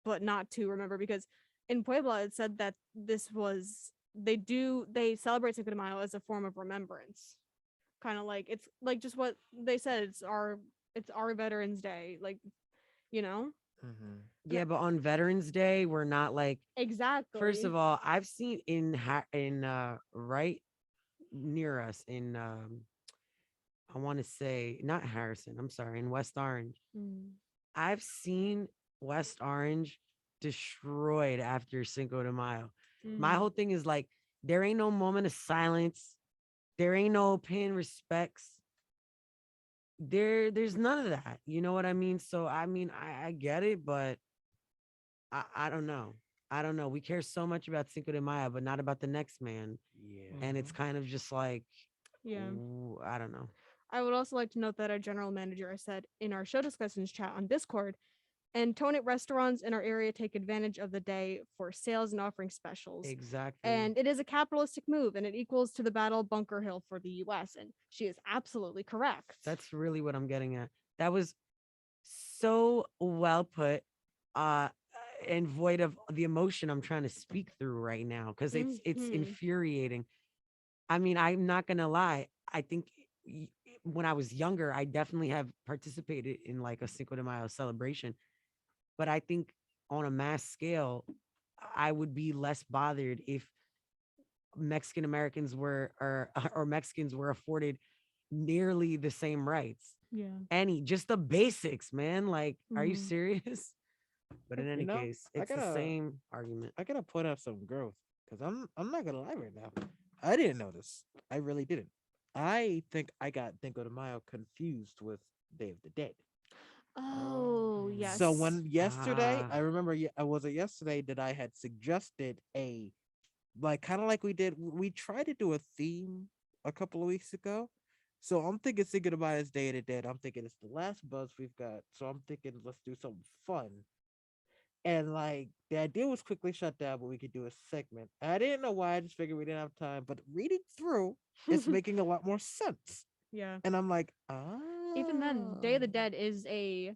but not to remember, because in Puebla it said that this was they celebrate Cinco de Mayo as a form of remembrance. Kind of like it's like just what they said, it's our Veterans Day, like, you know? yeah, but on Veterans Day, we're not like, Exactly. first of all, I've seen in right near us in I want to say not Harrison, I'm sorry, in West Orange. I've seen West Orange destroyed after Cinco de Mayo. My whole thing is like, there ain't no moment of silence. There ain't no paying respects. There's none of that. You know what I mean? So I mean, I get it, but I don't know. I don't know. We care so much about Cinco de Mayo, but not about the next man. Yeah. And it's kind of just like, Yeah. ooh, I don't know. I would also like to note that our general manager said in our show discussions chat on Discord, and Tonit restaurants in our area take advantage of the day for sales and offering specials. Exactly. And it is a capitalistic move, and it equals to the battle Bunker Hill for the US. And she is absolutely correct. That's really what I'm getting at. That was so well put, and void of the emotion I'm trying to speak through right now, because it's infuriating. I mean, I'm not gonna lie. I think when I was younger, I definitely have participated in like a Cinco de Mayo celebration, but I think on a mass scale, I would be less bothered if Mexican Americans were or Mexicans were afforded nearly the same rights. Yeah. Just the basics, man. Like, are you serious? But in any case, it's the same argument. I gotta point out some growth, because I'm not gonna lie right now. I didn't know this. I really didn't. I think I got Cinco de Mayo confused with Day of the Dead. Oh, yes. So when yesterday, I remember, was it yesterday that I had suggested a like kind of like we tried to do a theme a couple of weeks ago. So I'm thinking Cinco de Mayo is Day of the Dead. I'm thinking it's the last buzz we've got. So I'm thinking let's do something fun. And like the idea was quickly shut down, but we could do a segment. I didn't know why. I just figured we didn't have time. But reading through, it's making a lot more sense. Yeah. And I'm like, Even then, Day of the Dead is a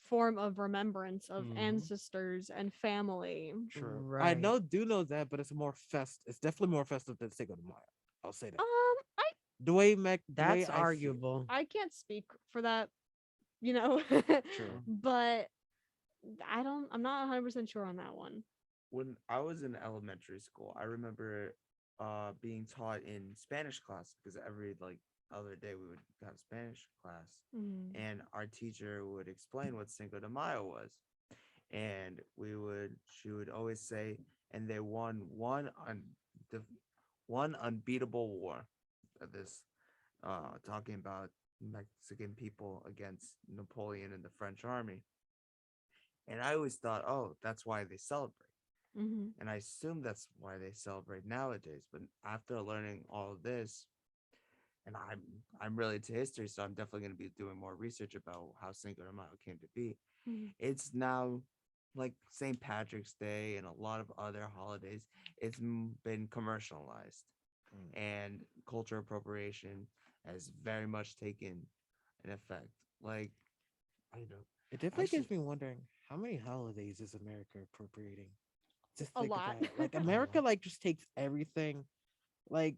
form of remembrance of ancestors and family. True. Right. I do know that, but it's more it's definitely more festive than Cinco de Mayo. I'll say that. I The way That's arguable. I can't speak for that, you know. True. But I'm not 100% sure on that one. When I was in elementary school, I remember being taught in Spanish class because every like other day we would have Spanish class, and our teacher would explain what Cinco de Mayo was, and she would always say, and they won one unbeatable war. This talking about Mexican people against Napoleon and the French army. And I always thought, oh, that's why they celebrate. And I assume that's why they celebrate nowadays. But after learning all of this, and I'm really into history, so I'm definitely going to be doing more research about how Cinco de Mayo came to be. It's now like St. Patrick's Day and a lot of other holidays. It's been commercialized, and culture appropriation has very much taken an effect. Like, I don't know. It definitely gets me wondering how many holidays is America appropriating? Just A think lot. about it. Like America, like just takes everything. Like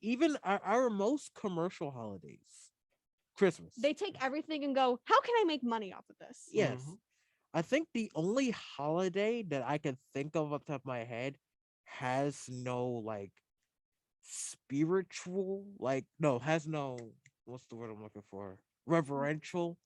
even our most commercial holidays, Christmas. They take everything and go, how can I make money off of this? Yes. I think the only holiday that I can think of off the top of my head has no like spiritual, like no, has no what's the word I'm looking for? Reverential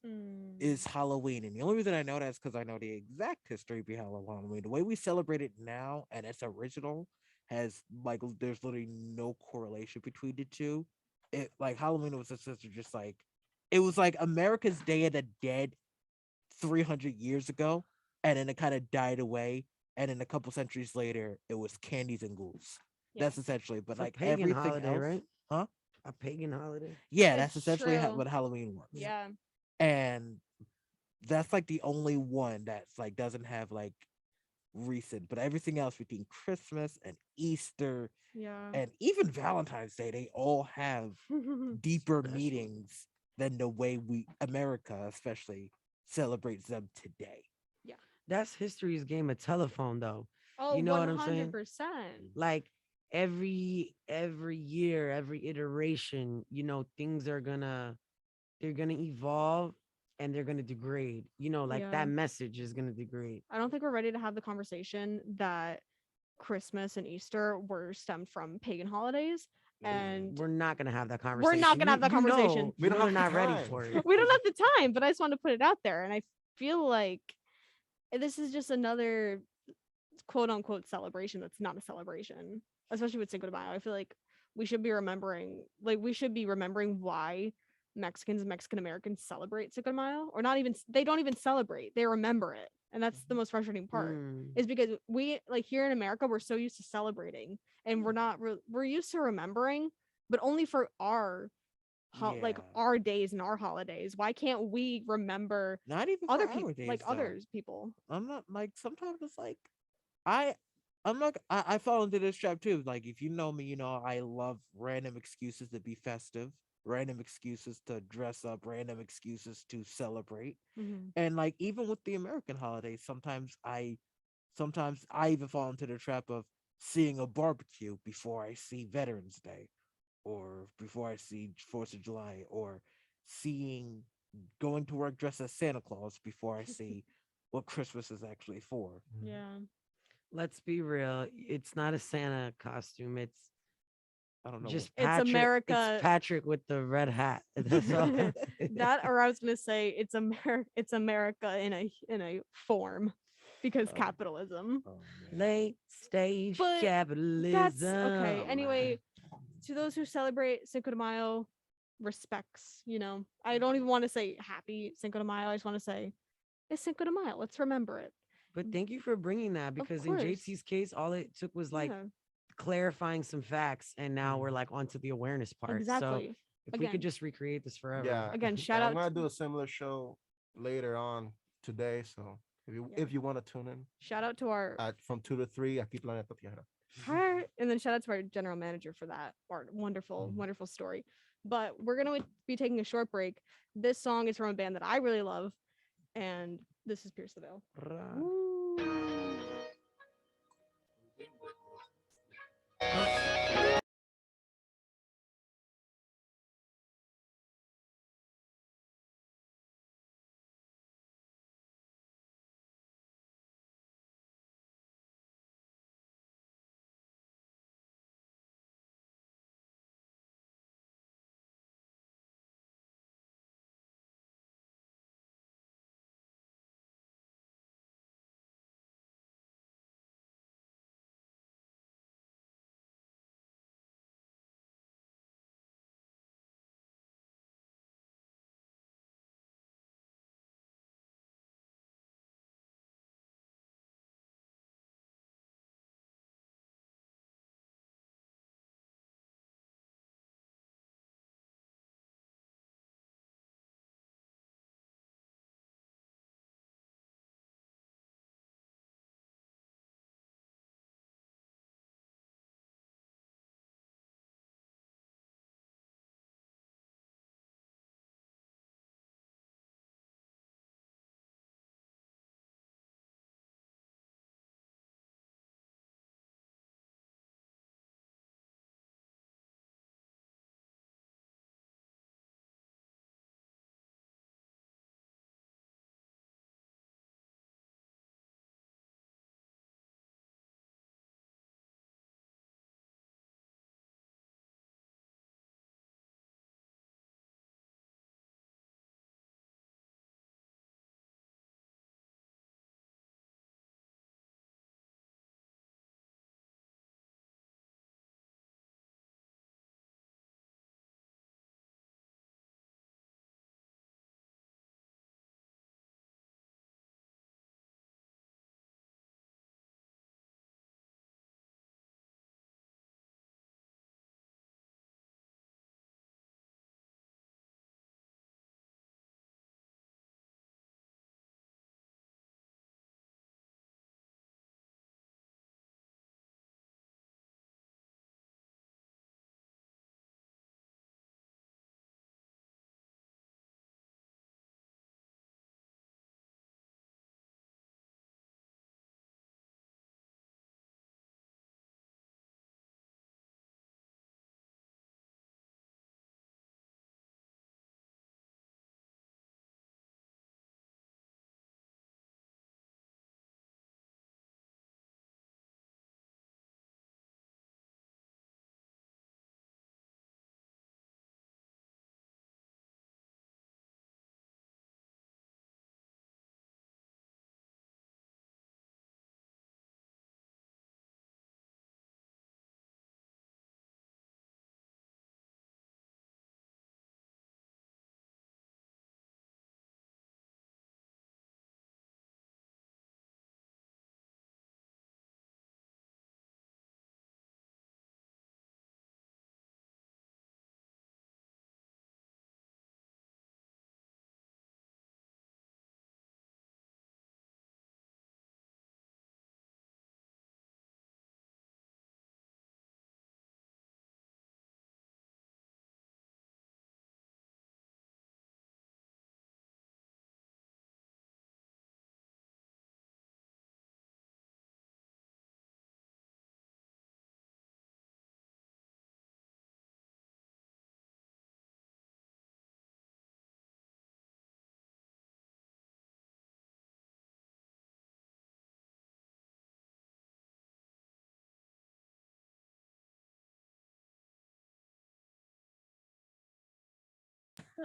is Halloween. And the only reason I know that is because I know the exact history behind Halloween. The way we celebrate it now and its original has like there's literally no correlation between the two. It like Halloween was just like it was like America's Day of the Dead 300 years ago, and then it kind of died away, and then a couple centuries later it was candies and ghouls. That's essentially, but It's a like pagan everything holiday, else, right? huh? A pagan holiday. Yeah, that's It's essentially true. what Halloween was. Yeah. And that's like the only one that's like doesn't have like recent, but everything else between Christmas and Easter and even Valentine's Day, they all have deeper meanings than the way America especially celebrates them today. Yeah. That's history's game of telephone, though. Oh, you know what I'm saying? 100%. Like every year, every iteration, you know, things are they're gonna evolve and they're gonna degrade. You know, like that message is gonna degrade. I don't think we're ready to have the conversation that Christmas and Easter were stemmed from pagan holidays. And we're not gonna have that conversation. We're not gonna have that conversation. We're not ready for it. We don't have the time, but I just want to put it out there. And I feel like this is just another quote unquote celebration that's not a celebration, especially with Cinco de Mayo. I feel like we should be remembering why Mexicans and Mexican Americans celebrate Cinco de Mayo, or not even, they don't even celebrate, they remember it. And that's the most frustrating part, is because we, like, here in America, we're so used to celebrating, and we're used to remembering, but only for our like our days and our holidays. Why can't we remember not even other for people, our days, like though. others people? I'm not like, sometimes it's like I fall into this trap too. Like, if you know me, you know I love random excuses to be festive, random excuses to dress up, random excuses to celebrate. And like, even with the American holidays, sometimes I even fall into the trap of seeing a barbecue before I see Veterans Day, or before I see 4th of July, or going to work dressed as Santa Claus before I see what Christmas is actually for. Yeah. Let's be real. It's not a Santa costume. It's I don't know. just It's Patrick. America. It's Patrick with the red hat. That's all. That, or I was gonna say it's America in a form, because capitalism. Late stage But capitalism. That's okay. Anyway, to those who celebrate Cinco de Mayo, respects. You know, I don't even want to say happy Cinco de Mayo. I just want to say it's Cinco de Mayo. Let's remember it. But thank you for bringing that, because in course. JT's case, all it took was like clarifying some facts, and now we're like onto the awareness part. So Exactly. if we could just recreate this forever. Yeah. Again, shout Yeah, out I'm gonna to- do a similar show later on today. So if you want to tune in Shout out to our from 2 to 3, aquí Planeta Tierra. and then shout out to our general manager for that wonderful, wonderful story. But we're gonna be taking a short break. This song is from a band that I really love, and this is Pierce the Veil.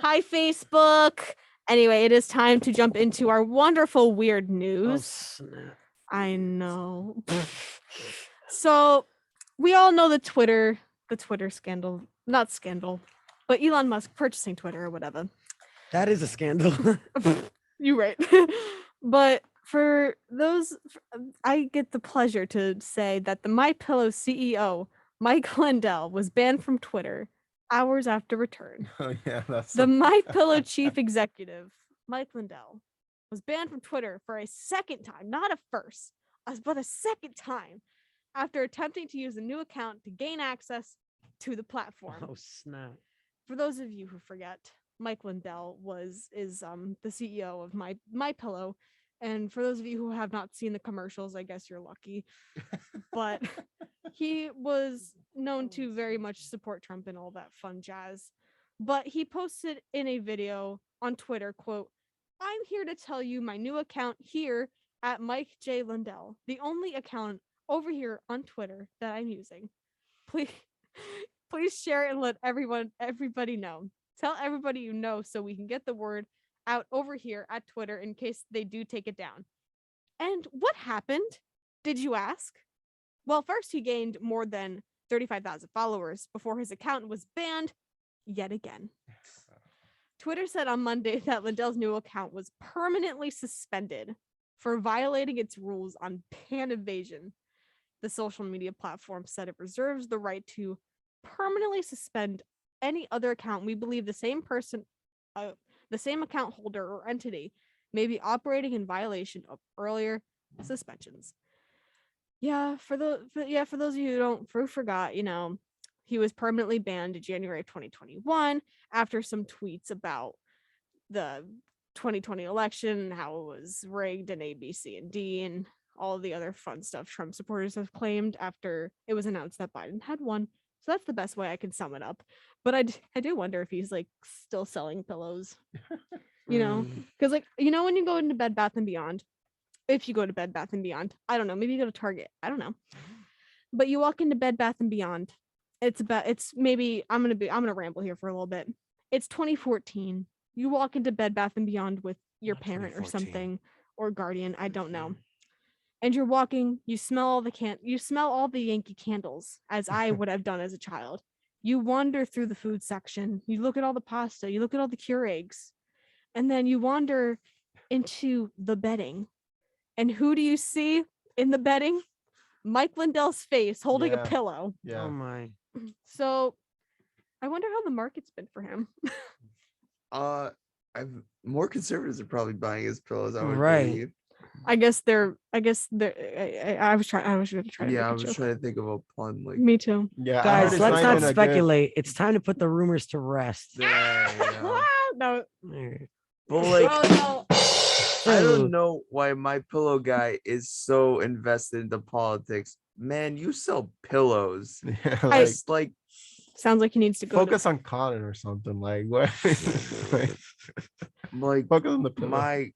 Hi, Facebook. Anyway, it is time to jump into our wonderful weird Oh, news. snap. I know. So we all know the Twitter scandal, not scandal, but Elon Musk purchasing Twitter or whatever. That is a scandal. You right. But For those, I get the pleasure to say that the MyPillow CEO, Mike Lindell, was banned from Twitter hours after return. Oh yeah, that's The MyPillow chief executive, Mike Lindell, was banned from Twitter for a second time, not a first, but a second time, after attempting to use a new account to gain access to the platform. Oh snap! For those of you who forget, Mike Lindell is the CEO of MyPillow, and for those of you who have not seen the commercials, I guess you're lucky. But he was known to very much support Trump and all that fun jazz. But he posted in a video on Twitter, quote, "I'm here to tell you my new account here at Mike J. Lindell, the only account over here on Twitter that I'm using. Please, please share it and let everybody know. Tell everybody you know so we can get the word out over here at Twitter in case they do take it down." And what happened? Did you ask? Well, first he gained more than 35,000 followers before his account was banned yet again. Twitter said on Monday that Lindell's new account was permanently suspended for violating its rules on pan evasion. The social media platform said it reserves the right to permanently suspend any other account we believe the same person, the same account holder or entity may be operating in violation of earlier suspensions. Yeah, for those of you who forgot, he was permanently banned in January of 2021 after some tweets about the 2020 election, how it was rigged, and A, B, C, and D, and all the other fun stuff Trump supporters have claimed after it was announced that Biden had won. So that's the best way I can sum it up. But I do wonder if he's like still selling pillows, because when you go into Bed Bath and Beyond, if you go to Bed Bath and Beyond, I don't know, maybe you go to Target, I don't know, but you walk into Bed Bath and Beyond, I'm gonna ramble here for a little bit. It's 2014. You walk into Bed Bath and Beyond with your parent or something, or guardian, I don't know. And you're walking, you smell all the Yankee candles, as I would have done as a child. You wander through the food section, you look at all the pasta, you look at all the Keurigs, and then you wander into the bedding. And who do you see in the bedding? Mike Lindell's face holding a pillow. Yeah. Oh my. So I wonder how the market's been for him. More conservatives are probably buying his pillows. I would Right. believe. I was trying to try to Yeah, I make a was joke. trying to think of a pun. Like, Me too. Yeah, Guys, let's not speculate. It's time to put the rumors to rest. No. but like, Oh no. I don't know why my pillow guy is so invested into politics. Man, you sell pillows. Yeah, like sounds like he needs to go focus on cotton or something. Like what? like focus on the pillow.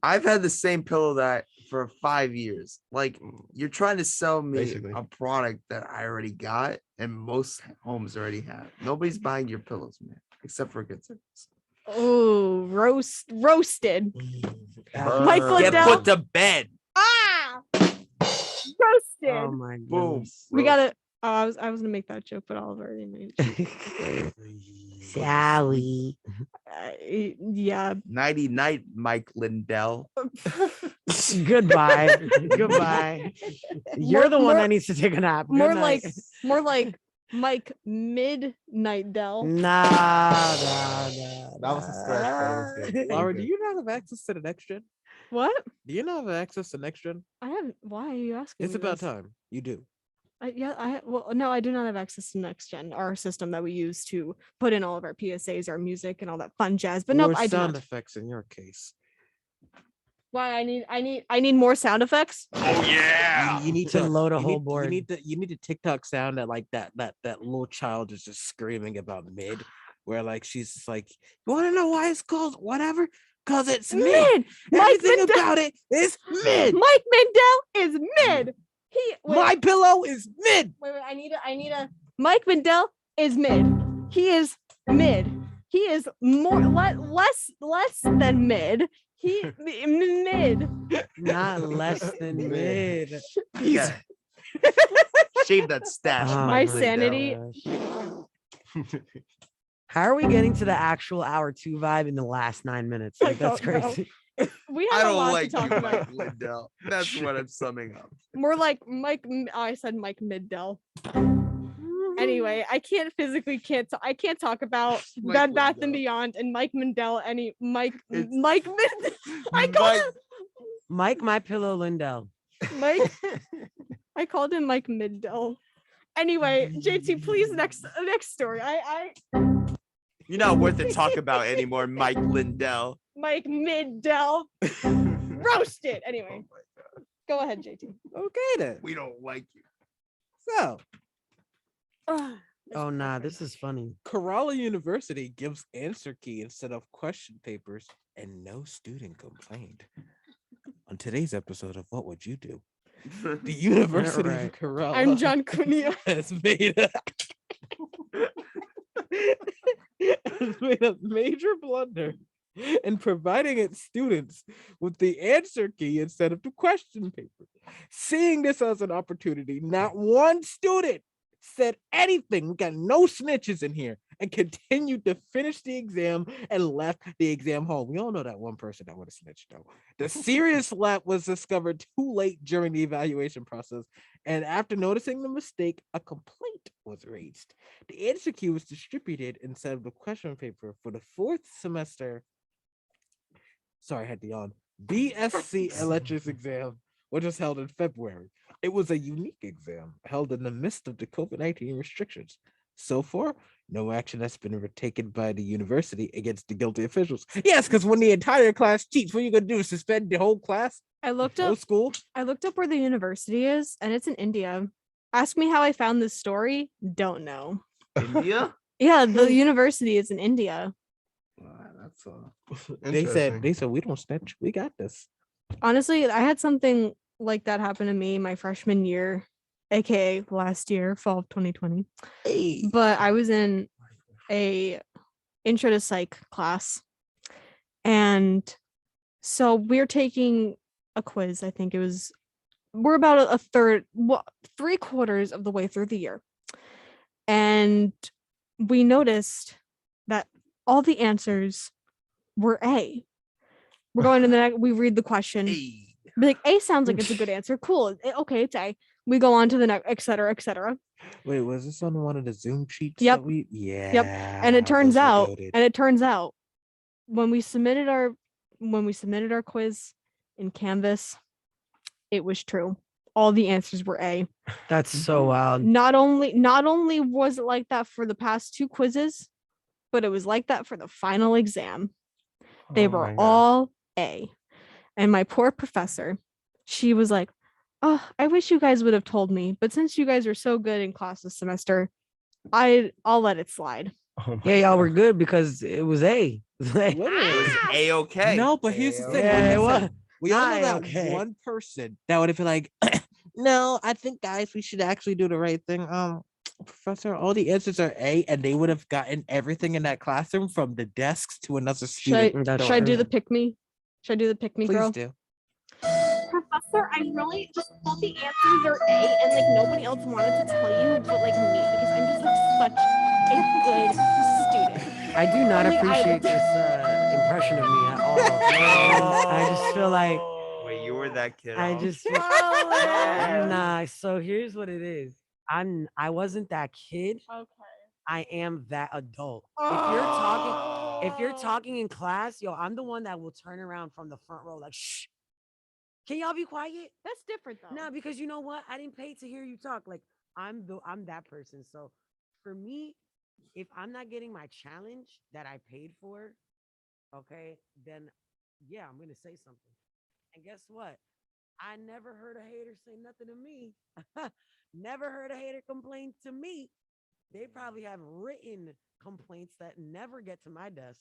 I've had the same pillow for 5 years. Like, you're trying to sell me Basically a product that I already got and most homes already have. Nobody's buying your pillows, man, except for conservatives. Oh, roasted. Mike Get Lindell. put to bed. Roasted. Oh my Boom. goodness. We gotta. I was gonna make that joke, but Oliver already made it. Sally. Yeah. Nighty night, Mike Lindell. Goodbye. Goodbye. You're the one that needs to take a nap. Good More night. like Mike Midnight Dell. Nah. That was a stretch, but it was good. Lara, do you not have access to the next gen? What? Do you not have access to next gen? I haven't. Why are you asking? It's me about this? time. You do. No, I do not have access to Next Gen, our system that we use to put in all of our PSAs, our music, and all that fun jazz. But no, I do sound not. effects in your case. Why I need more sound effects? Oh yeah. You need To to load a you whole need- board. You need a TikTok sound that like that little child is just screaming about mid, where like she's like, you want to know why it's called whatever? Cause it's mid. Mike Everything Mindell- about it is mid. Mike Mindell is mid. My pillow is mid. Wait, I need a. Mike Mindell is mid. He is mid. He is less than mid. He mid. Not less than mid. Yeah. Shave that stash. Oh My Mike sanity. Lindell. How are we getting to the actual hour 2 vibe in the last 9 minutes? Like, that's don't know. crazy. We I have a don't lot like to you, talk about. Mike Lindell. That's what I'm summing up. More like I said Mike Middell. Anyway, I can't physically I can't talk about Mike Bed Bath and Lindell. Beyond and Mike Mindell Mike It's- I called Mike- him Mike, my pillow, Lindell. Mike. I called him Mike Middell. Anyway, JT, please next story. You're not worth to talk about anymore, Mike Lindell. Mike Middell roasted. Anyway, go ahead, JT. Okay then. We don't like you. So Oh nah, this is funny. Kerala University gives answer key instead of question papers, and no student complained. On today's episode of What Would You Do? The University of Right. Kerala I'm John Cunha. has made a major blunder in providing its students with the answer key instead of the question paper. Seeing this as an opportunity, not one student said anything. We got no snitches in here, and continued to finish the exam and left the exam hall. We all know that one person that would have snitched though. The serious slap was discovered too late during the evaluation process, and after noticing the mistake, a complaint was raised. The answer key was distributed instead of the question paper for the fourth semester. Sorry, I had the on. BSc electrics exam, which was held in February. It was a unique exam held in the midst of the COVID-19 restrictions. So far, no action has been taken by the university against the guilty officials. Yes, because when the entire class cheats, what are you gonna do? Suspend the whole class? I looked Whole up school? where the university is, and it's in India. Ask me how I found this story. Don't know. India? Yeah, the university is in India. That's They said we don't snitch. We got this. Honestly, I had something like that happen to me my freshman year, aka last year, fall of 2020. But I was in a intro to psych class, and so we're taking a quiz. I think we're about a third, 3/4 of the way through the year, and we noticed that all the answers were A. We're going to the next. We read the question. Be like, A sounds like it's a good answer. Cool. Okay, it's A. We go on to the next, et cetera, et cetera. Wait, was this on one of the Zoom cheats? Yep. Yeah. Yep. And it turns those were out, goated. when we submitted our quiz in Canvas, it was true. All the answers were A. That's so wild. Not only was it like that for the past 2 quizzes, but it was like that for the final exam. They were all A. And my poor professor, she was like, "Oh, I wish you guys would have told me, but since you guys are so good in class this semester, I'll let it slide." Yeah, y'all were good because it was A. It was A-okay. No, but here's the thing. Yeah, like I it was. said, we all know that A-okay. one person that would have been like, no, I think guys, we should actually do the right thing. Professor, all the answers are A, and they would have gotten everything in that classroom from the desks to another student. Should I do the pick me? Should I do the pick me, Please girl? do. Professor, I really just thought the answers are A, and like nobody else wanted to tell you but like me because I'm just like such a good student. I do not Like, appreciate this impression of me at all. I just feel like Wait, you were that kid. I huh? just feel, nah. So here's what it is. I wasn't that kid. Okay. I am that adult. Oh. If you're talking in class, yo, I'm the one that will turn around from the front row like, shh. Can y'all be quiet? That's different though. No, because you know what? I didn't pay to hear you talk. Like I'm that person. So for me, if I'm not getting my challenge that I paid for, okay, then yeah, I'm gonna say something. And guess what? I never heard a hater say nothing to me. Never heard a hater complain to me. They probably have written complaints that never get to my desk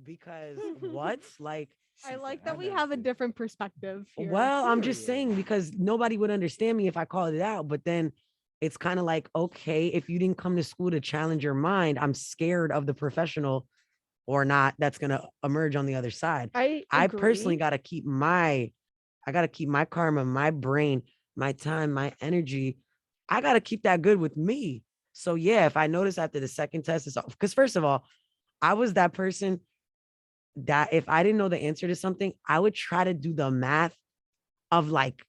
because what? Like, I like that we have a different perspective here. well, I'm just saying because nobody would understand me if I called it out. But then it's kind of like, okay, if you didn't come to school to challenge your mind, I'm scared of the professional or not that's gonna emerge on the other side. I personally agree. gotta keep my karma, my brain, my time, my energy. I gotta keep that good with me. So yeah, if I notice after the second test, it's off. Because first of all, I was that person that if I didn't know the answer to something, I would try to do the math of like,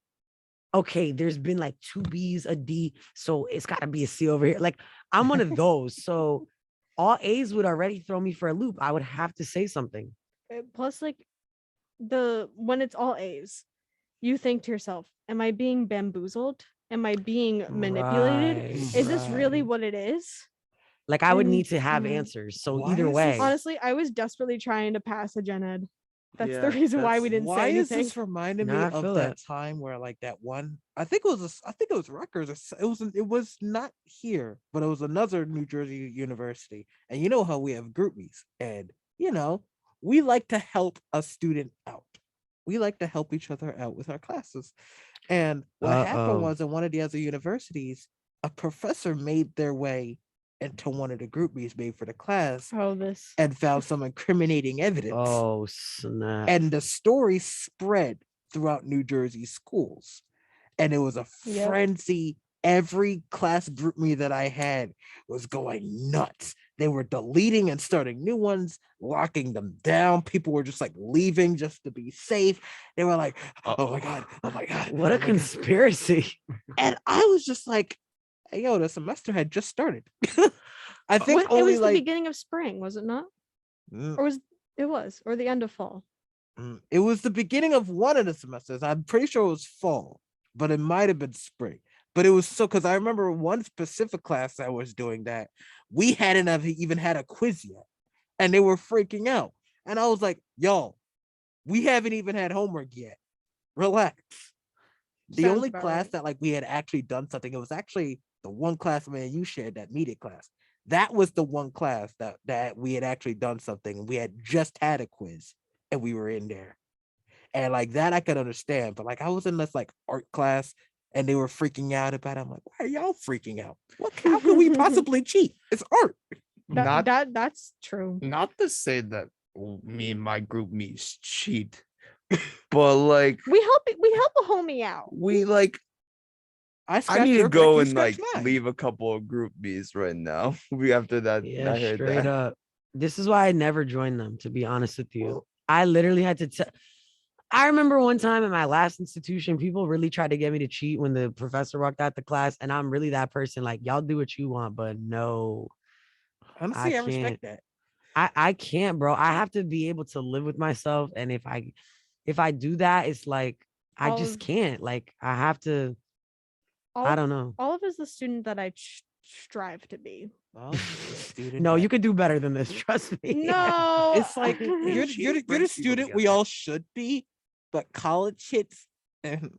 okay, there's been like 2 B's, a D, so it's got to be a C over here. Like I'm one of those. So all A's would already throw me for a loop. I would have to say something. Plus, like when it's all A's, you think to yourself, "Am I being bamboozled? Am I being manipulated? Is this really what it is?" Like I would need to have answers. So either way, honestly, I was desperately trying to pass a gen ed. That's the reason why we didn't say Why is anything. this reminding me I of feel that it. time where like that one? I think it was Rutgers. It was not here, but it was another New Jersey university. And you know how we have groupies, and you know we like to help a student out. We like to help each other out with our classes. And what happened was in one of the other universities, a professor made their way into one of the groupies made for the class and found some incriminating evidence. Oh, snap. And the story spread throughout New Jersey schools. And it was a frenzy. Every class group me that I had was going nuts. They were deleting and starting new ones, locking them down. People were just like leaving just to be safe. They were like, oh my God, oh my God. What a conspiracy. And I was just like, hey, yo, the semester had just started. I think it was the beginning of spring, was it not? Or or the end of fall? It was the beginning of one of the semesters. I'm pretty sure it was fall, but it might have been spring. But it was because I remember one specific class that was doing that. We hadn't even had a quiz yet, and they were freaking out. And I was like, yo, we haven't even had homework yet. Relax. The only class that like we had actually done something, it was actually the one class, man, you shared, that media class. That was the one class that we had actually done something, and we had just had a quiz and we were in there. And like that I could understand, but like I was in this like art class and they were freaking out about it. I'm like, why are y'all freaking out? How can we possibly cheat? It's art. That's true. Not to say that me and my group me's cheat, but like we help a homie out. We like I need to go and like leave a couple of group B's right now. We after that. Yeah, straight up. This is why I never joined them, to be honest with you. I literally had to I remember one time in my last institution, people really tried to get me to cheat when the professor walked out the class, and I'm really that person. Like, y'all do what you want, but no. Honestly, I respect that. I can't, bro. I have to be able to live with myself, and if I do that, it's like I just can't. Like, I have to. I don't know. Olive is the student that I strive to be. No, you could do better than this. Trust me. No, it's like you're the student we all should be, but college hits and.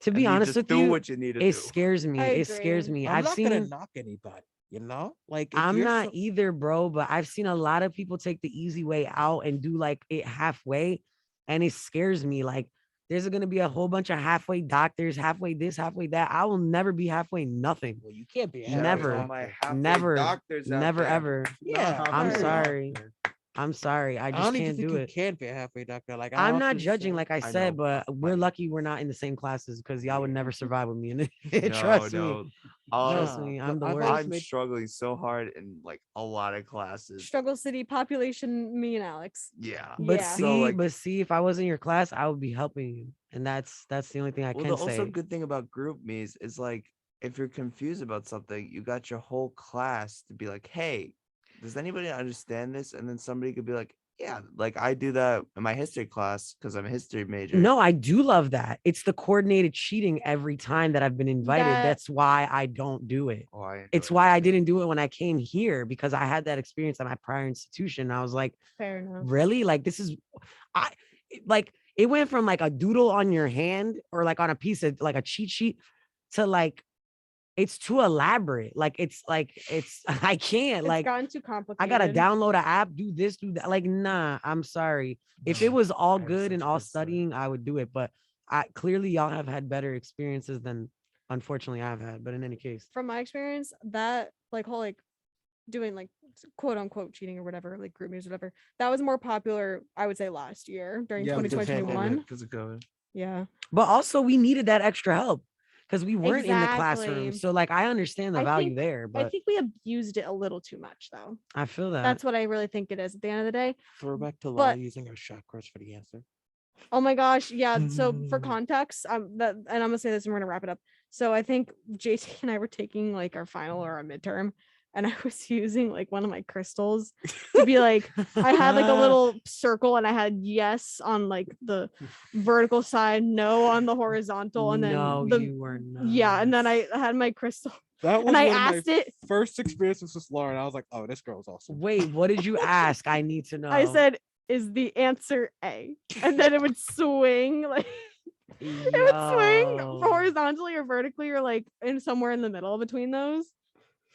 To be honest with you, what you need to it scares me. It scares me. I'm not gonna knock anybody, you know? Like I'm not either, bro, but I've seen a lot of people take the easy way out and do like it halfway, and it scares me. Like there's going to be a whole bunch of halfway doctors, halfway this, halfway that. I will never be halfway nothing. Well, you can't be never, never ever. Yeah, I'm sorry. I'm sorry. I just can't do it. You can't be a halfway doctor. Like I'm not judging, like I said, but we're lucky we're not in the same classes because y'all would never survive with me. Trust me. Trust me. I'm the worst. I'm struggling so hard in like a lot of classes. Struggle City population, me and Alex. Yeah. But see, if I was in your class, I would be helping you. And that's the only thing I can say. Also good thing about group me's is like if you're confused about something, you got your whole class to be like, hey, does anybody understand this? And then somebody could be like, yeah, like I do that in my history class because I'm a history major. No, I do love that. It's the coordinated cheating every time that I've been invited. That's why I don't do it. It's why I didn't do it when I came here, because I had that experience at my prior institution. I was like, fair enough. Really? Like this is it went from like a doodle on your hand or like on a piece of like a cheat sheet to like it's too elaborate. It's I can't. It's gotten too complicated. I gotta download an app, do this, do that. Like, nah, I'm sorry. If it was all good and all studying, I would do it. But clearly y'all have had better experiences than unfortunately I've had. But in any case, from my experience, that whole doing like quote unquote cheating or whatever, like group me's or whatever, that was more popular, I would say, last year during 2021. Because of COVID. Yeah. But also we needed that extra help. because we weren't in the classroom. Exactly. So like I understand the I value think- there, I but think we abused it a little too much, though. I feel that. That's what I really think it is at the end of the day. Throwback to But- Lara using her chakras for the answer. Oh my gosh, yeah. So for context, and I'm gonna say this, and we're gonna wrap it up. So I think JT and I were taking like our final or our midterm, and I was using like one of my crystals to be like, I had like a little circle, and I had yes on like the vertical side, no on the horizontal, and then you were not. yeah, and then I had my crystal, That was and I one of my asked it. first experiences with Lara, and I was like, "Oh, this girl's awesome." Wait, what did you ask? I need to know. I said, "Is the answer A?" And then it would swing like. It would swing horizontally or vertically or like in somewhere in the middle between those.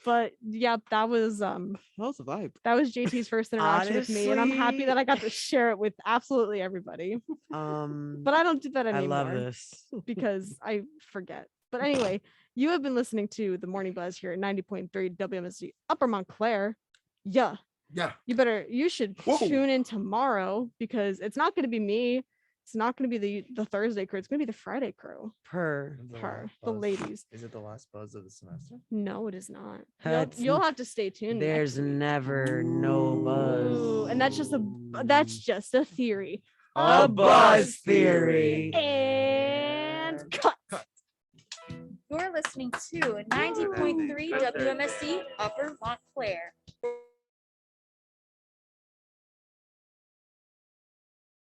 But yeah, that was That was a vibe. that was JT's first interaction with me, and I'm happy that I got to share it with absolutely everybody. But I don't do that I anymore love this. because I forget. But anyway, you have been listening to the Morning Buzz here at 90.3 WMSC Upper Montclair. Yeah. You should tune in tomorrow because it's not going to be me. It's not going to be the Thursday crew. It's going to be the Friday crew. The ladies. Is it the last buzz of the semester? No, it is not. It's- You'll have to stay tuned. There's next week. never no buzz. Ooh, and that's just a theory. A buzz theory. And cut. You're listening to 90.3 WMSC Upper Montclair.